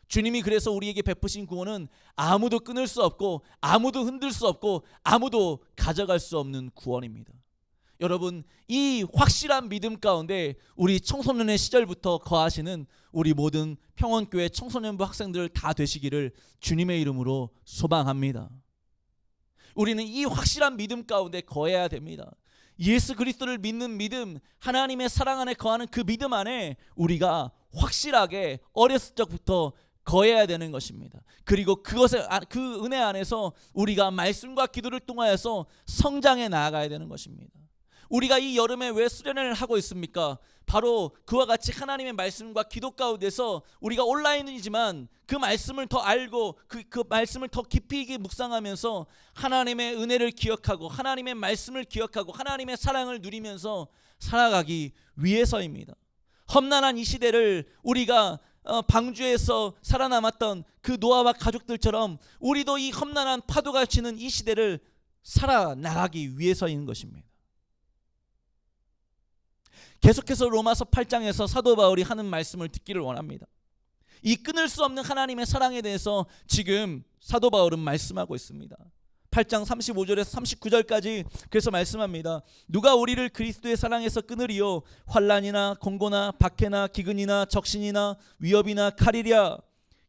주님이 그래서 우리에게 베푸신 구원은 아무도 끊을 수 없고 아무도 흔들 수 없고 아무도 가져갈 수 없는 구원입니다. 여러분, 이 확실한 믿음 가운데 우리 청소년의 시절부터 거하시는 우리 모든 평원교회 청소년부 학생들 다 되시기를 주님의 이름으로 소망합니다. 우리는 이 확실한 믿음 가운데 거해야 됩니다. 예수 그리스도를 믿는 믿음, 하나님의 사랑 안에 거하는 그 믿음 안에 우리가 확실하게 어렸을 적부터 거해야 되는 것입니다. 그리고 그 은혜 안에서 우리가 말씀과 기도를 통하여서 성장해 나아가야 되는 것입니다. 우리가 이 여름에 왜 수련회를 하고 있습니까? 바로 그와 같이 하나님의 말씀과 기도 가운데서 우리가 온라인이지만 그 말씀을 더 알고 그 말씀을 더 깊이 있게 묵상하면서 하나님의 은혜를 기억하고 하나님의 말씀을 기억하고 하나님의 사랑을 누리면서 살아가기 위해서입니다. 험난한 이 시대를 우리가 방주에서 살아남았던 그 노아와 가족들처럼 우리도 이 험난한 파도가 치는 이 시대를 살아나가기 위해서인 것입니다. 계속해서 로마서 8장에서 사도 바울이 하는 말씀을 듣기를 원합니다. 이 끊을 수 없는 하나님의 사랑에 대해서 지금 사도 바울은 말씀하고 있습니다. 8장 35절에서 39절까지 그래서 말씀합니다. 누가 우리를 그리스도의 사랑에서 끊으리요? 환난이나 공고나 박해나 기근이나 적신이나 위협이나 칼이랴.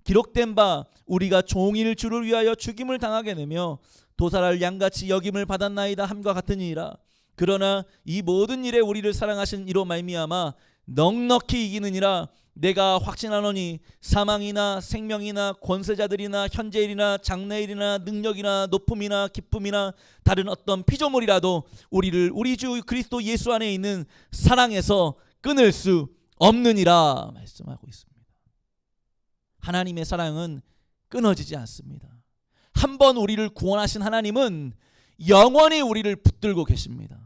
기록된 바 우리가 종일 주를 위하여 죽임을 당하게 되며 도살할 양같이 여김을 받았나이다 함과 같으니라. 그러나 이 모든 일에 우리를 사랑하신 이로 말미암아 넉넉히 이기느니라. 내가 확신하노니 사망이나 생명이나 권세자들이나 현재일이나 장래일이나 능력이나 높음이나 기쁨이나 다른 어떤 피조물이라도 우리를 우리 주 그리스도 예수 안에 있는 사랑에서 끊을 수 없느니라 말씀하고 있습니다. 하나님의 사랑은 끊어지지 않습니다. 한번 우리를 구원하신 하나님은 영원히 우리를 붙들고 계십니다.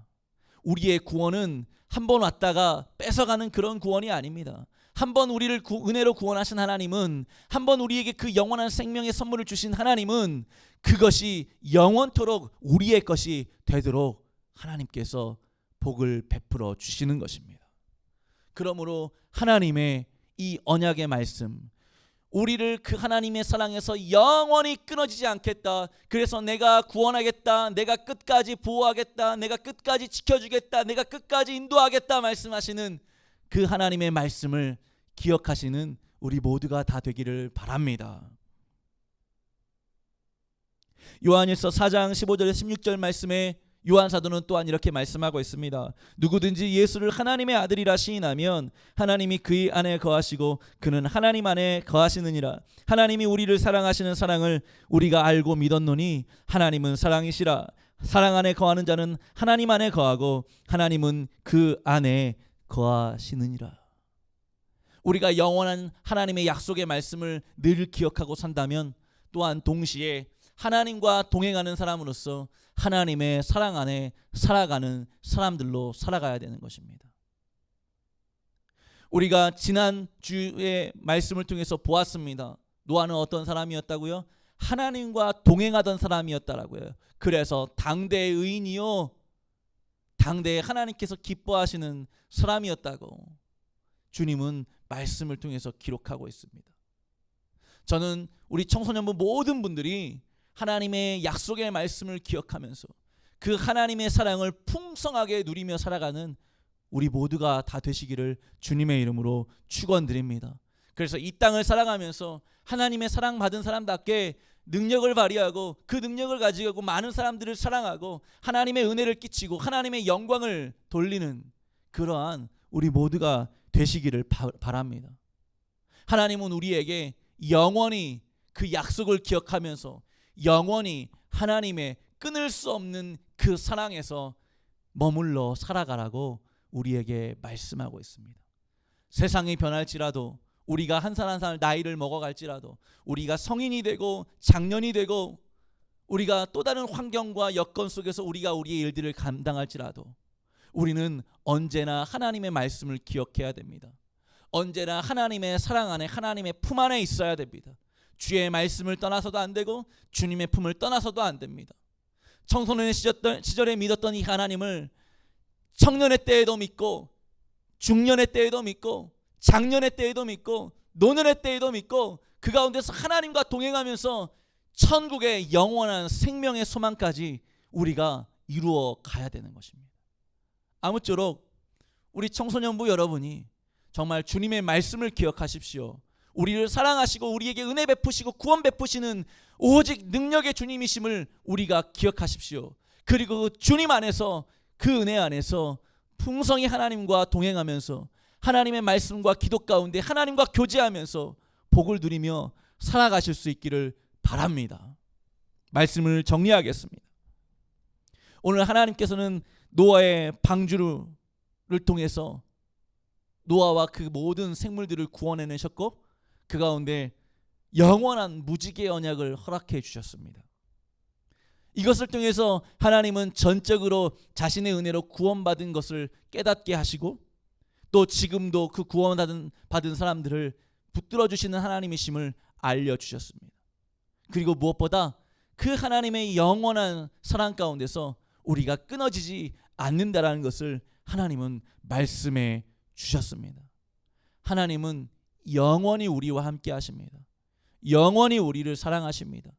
우리의 구원은 한 번 왔다가 뺏어가는 그런 구원이 아닙니다. 한 번 우리를 은혜로 구원하신 하나님은, 한 번 우리에게 그 영원한 생명의 선물을 주신 하나님은 그것이 영원토록 우리의 것이 되도록 하나님께서 복을 베풀어 주시는 것입니다. 그러므로 하나님의 이 언약의 말씀, 우리를 그 하나님의 사랑에서 영원히 끊어지지 않겠다, 그래서 내가 구원하겠다, 내가 끝까지 보호하겠다, 내가 끝까지 지켜주겠다, 내가 끝까지 인도하겠다 말씀하시는 그 하나님의 말씀을 기억하시는 우리 모두가 다 되기를 바랍니다. 요한일서 4장 15절에서 16절 말씀에 요한 사도는 또한 이렇게 말씀하고 있습니다. 누구든지 예수를 하나님의 아들이라 시인하면 하나님이 그의 안에 거하시고 그는 하나님 안에 거하시느니라. 하나님이 우리를 사랑하시는 사랑을 우리가 알고 믿었노니 하나님은 사랑이시라. 사랑 안에 거하는 자는 하나님 안에 거하고 하나님은 그 안에 거하시느니라. 우리가 영원한 하나님의 약속의 말씀을 늘 기억하고 산다면 또한 동시에 하나님과 동행하는 사람으로서 하나님의 사랑 안에 살아가는 사람들로 살아가야 되는 것입니다. 우리가 지난 주의 말씀을 통해서 보았습니다. 노아는 어떤 사람이었다고요? 하나님과 동행하던 사람이었다라고요. 그래서 당대의 의인이요, 당대에 하나님께서 기뻐하시는 사람이었다고 주님은 말씀을 통해서 기록하고 있습니다. 저는 우리 청소년부 모든 분들이 하나님의 약속의 말씀을 기억하면서 그 하나님의 사랑을 풍성하게 누리며 살아가는 우리 모두가 다 되시기를 주님의 이름으로 축원드립니다. 그래서 이 땅을 살아가면서 하나님의 사랑받은 사람답게 능력을 발휘하고 그 능력을 가지고 많은 사람들을 사랑하고 하나님의 은혜를 끼치고 하나님의 영광을 돌리는 그러한 우리 모두가 되시기를 바랍니다. 하나님은 우리에게 영원히 그 약속을 기억하면서 영원히 하나님의 끊을 수 없는 그 사랑에서 머물러 살아가라고 우리에게 말씀하고 있습니다. 세상이 변할지라도, 우리가 한 살 한 살 나이를 먹어갈지라도, 우리가 성인이 되고 장년이 되고 우리가 또 다른 환경과 여건 속에서 우리가 우리의 일들을 감당할지라도 우리는 언제나 하나님의 말씀을 기억해야 됩니다. 언제나 하나님의 사랑 안에, 하나님의 품 안에 있어야 됩니다. 주의 말씀을 떠나서도 안 되고 주님의 품을 떠나서도 안 됩니다. 청소년의 시절에 믿었던 이 하나님을 청년의 때에도 믿고 중년의 때에도 믿고 장년의 때에도 믿고 노년의 때에도 믿고 그 가운데서 하나님과 동행하면서 천국의 영원한 생명의 소망까지 우리가 이루어 가야 되는 것입니다. 아무쪼록 우리 청소년부 여러분이 정말 주님의 말씀을 기억하십시오. 우리를 사랑하시고 우리에게 은혜 베푸시고 구원 베푸시는 오직 능력의 주님이심을 우리가 기억하십시오. 그리고 주님 안에서, 그 은혜 안에서 풍성히 하나님과 동행하면서 하나님의 말씀과 기도 가운데 하나님과 교제하면서 복을 누리며 살아가실 수 있기를 바랍니다. 말씀을 정리하겠습니다. 오늘 하나님께서는 노아의 방주를 통해서 노아와 그 모든 생물들을 구원해내셨고 그 가운데 영원한 무지개의 언약을 허락해 주셨습니다. 이것을 통해서 하나님은 전적으로 자신의 은혜로 구원받은 것을 깨닫게 하시고 또 지금도 그 구원받은 사람들을 붙들어 주시는 하나님이심을 알려주셨습니다. 그리고 무엇보다 그 하나님의 영원한 사랑 가운데서 우리가 끊어지지 않는다라는 것을 하나님은 말씀해 주셨습니다. 하나님은 영원히 우리와 함께 하십니다. 영원히 우리를 사랑하십니다.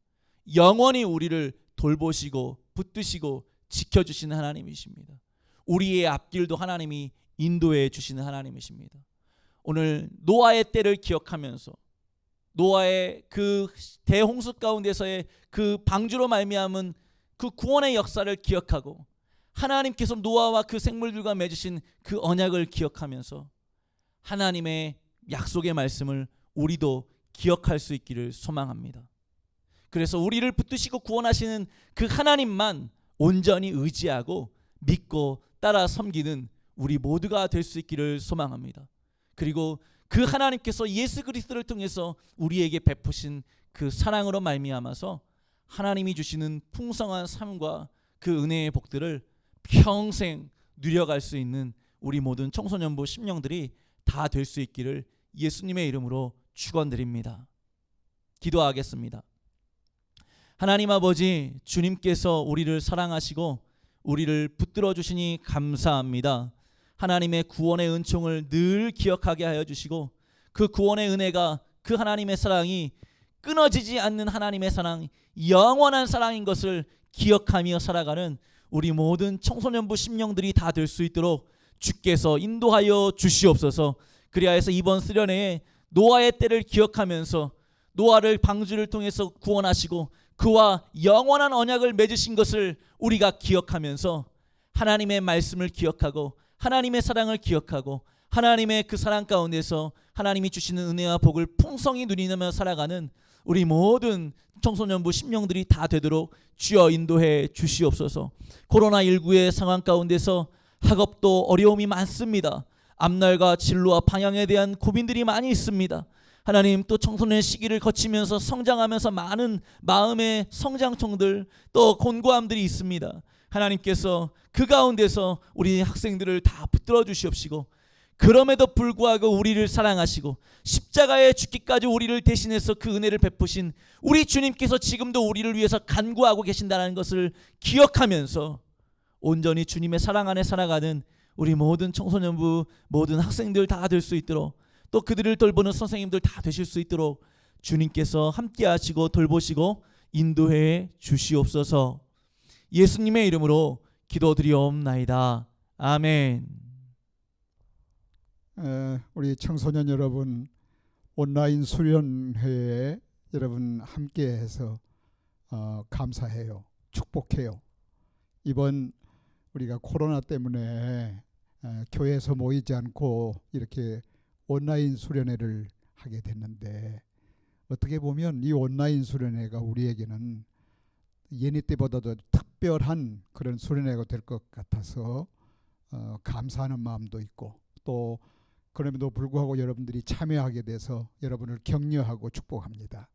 영원히 우리를 돌보시고 붙드시고 지켜주시는 하나님이십니다. 우리의 앞길도 하나님이 인도해 주시는 하나님이십니다. 오늘 노아의 때를 기억하면서 노아의 그 대홍수 가운데서의 그 방주로 말미암은 그 구원의 역사를 기억하고 하나님께서 노아와 그 생물들과 맺으신 그 언약을 기억하면서 하나님의 약속의 말씀을 우리도 기억할 수 있기를 소망합니다. 그래서 우리를 붙드시고 구원하시는 그 하나님만 온전히 의지하고 믿고 따라 섬기는 우리 모두가 될 수 있기를 소망합니다. 그리고 그 하나님께서 예수 그리스도를 통해서 우리에게 베푸신 그 사랑으로 말미암아서 하나님이 주시는 풍성한 삶과 그 은혜의 복들을 평생 누려갈 수 있는 우리 모든 청소년부 심령들이 다 될 수 있기를 예수님의 이름으로 축원드립니다. 기도하겠습니다. 하나님 아버지, 주님께서 우리를 사랑하시고 우리를 붙들어 주시니 감사합니다. 하나님의 구원의 은총을 늘 기억하게 하여 주시고 그 구원의 은혜가, 그 하나님의 사랑이 끊어지지 않는 하나님의 사랑, 영원한 사랑인 것을 기억하며 살아가는 우리 모든 청소년부 심령들이 다 될 수 있도록 주께서 인도하여 주시옵소서. 그리하여서 이번 수련회에 노아의 때를 기억하면서 노아를 방주를 통해서 구원하시고 그와 영원한 언약을 맺으신 것을 우리가 기억하면서 하나님의 말씀을 기억하고 하나님의 사랑을 기억하고 하나님의 그 사랑 가운데서 하나님이 주시는 은혜와 복을 풍성히 누리며 살아가는 우리 모든 청소년부 심령들이 다 되도록 주여 인도해 주시옵소서. 코로나19의 상황 가운데서 학업도 어려움이 많습니다. 앞날과 진로와 방향에 대한 고민들이 많이 있습니다. 하나님, 또 청소년 시기를 거치면서 성장하면서 많은 마음의 성장통들, 또 곤고함들이 있습니다. 하나님께서 그 가운데서 우리 학생들을 다 붙들어 주시옵시고 그럼에도 불구하고 우리를 사랑하시고 십자가에 죽기까지 우리를 대신해서 그 은혜를 베푸신 우리 주님께서 지금도 우리를 위해서 간구하고 계신다는 것을 기억하면서 온전히 주님의 사랑 안에 살아가는 우리 모든 청소년부, 모든 학생들 다 될 수 있도록, 또 그들을 돌보는 선생님들 다 되실 수 있도록 주님께서 함께 하시고 돌보시고 인도해 주시옵소서. 예수님의 이름으로 기도드리옵나이다. 아멘. 우리 청소년 여러분, 온라인 수련회에 여러분 함께해서 감사해요. 축복해요. 이번 우리가 코로나 때문에 교회에서 모이지 않고 이렇게 온라인 수련회를 하게 됐는데, 어떻게 보면 이 온라인 수련회가 우리에게는 예니 때보다도 특별한 그런 수련회가 될 것 같아서 감사하는 마음도 있고, 또 그럼에도 불구하고 여러분들이 참여하게 돼서 여러분을 격려하고 축복합니다.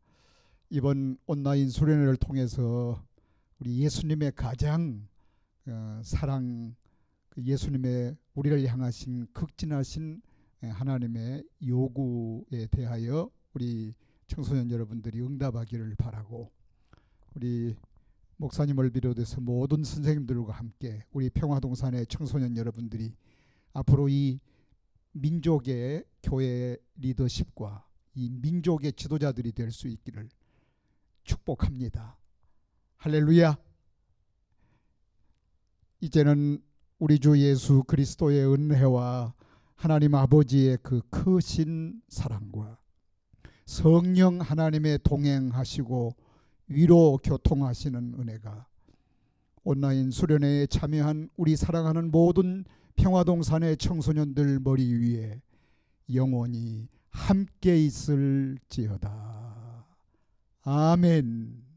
이번 온라인 수련회를 통해서 우리 예수님의 가장 사랑, 예수님의 우리를 향하신 극진하신 하나님의 요구에 대하여 우리 청소년 여러분들이 응답하기를 바라고, 우리 목사님을 비롯해서 모든 선생님들과 함께 우리 평화동산의 청소년 여러분들이 앞으로 이 민족의 교회 리더십과 이 민족의 지도자들이 될 수 있기를 축복합니다. 할렐루야. 이제는 우리 주 예수 그리스도의 은혜와 하나님 아버지의 그 크신 사랑과 성령 하나님의 동행하시고 위로 교통하시는 은혜가 온라인 수련회에 참여한 우리 사랑하는 모든 평화동산의 청소년들 머리 위에 영원히 함께 있을지어다. 아멘.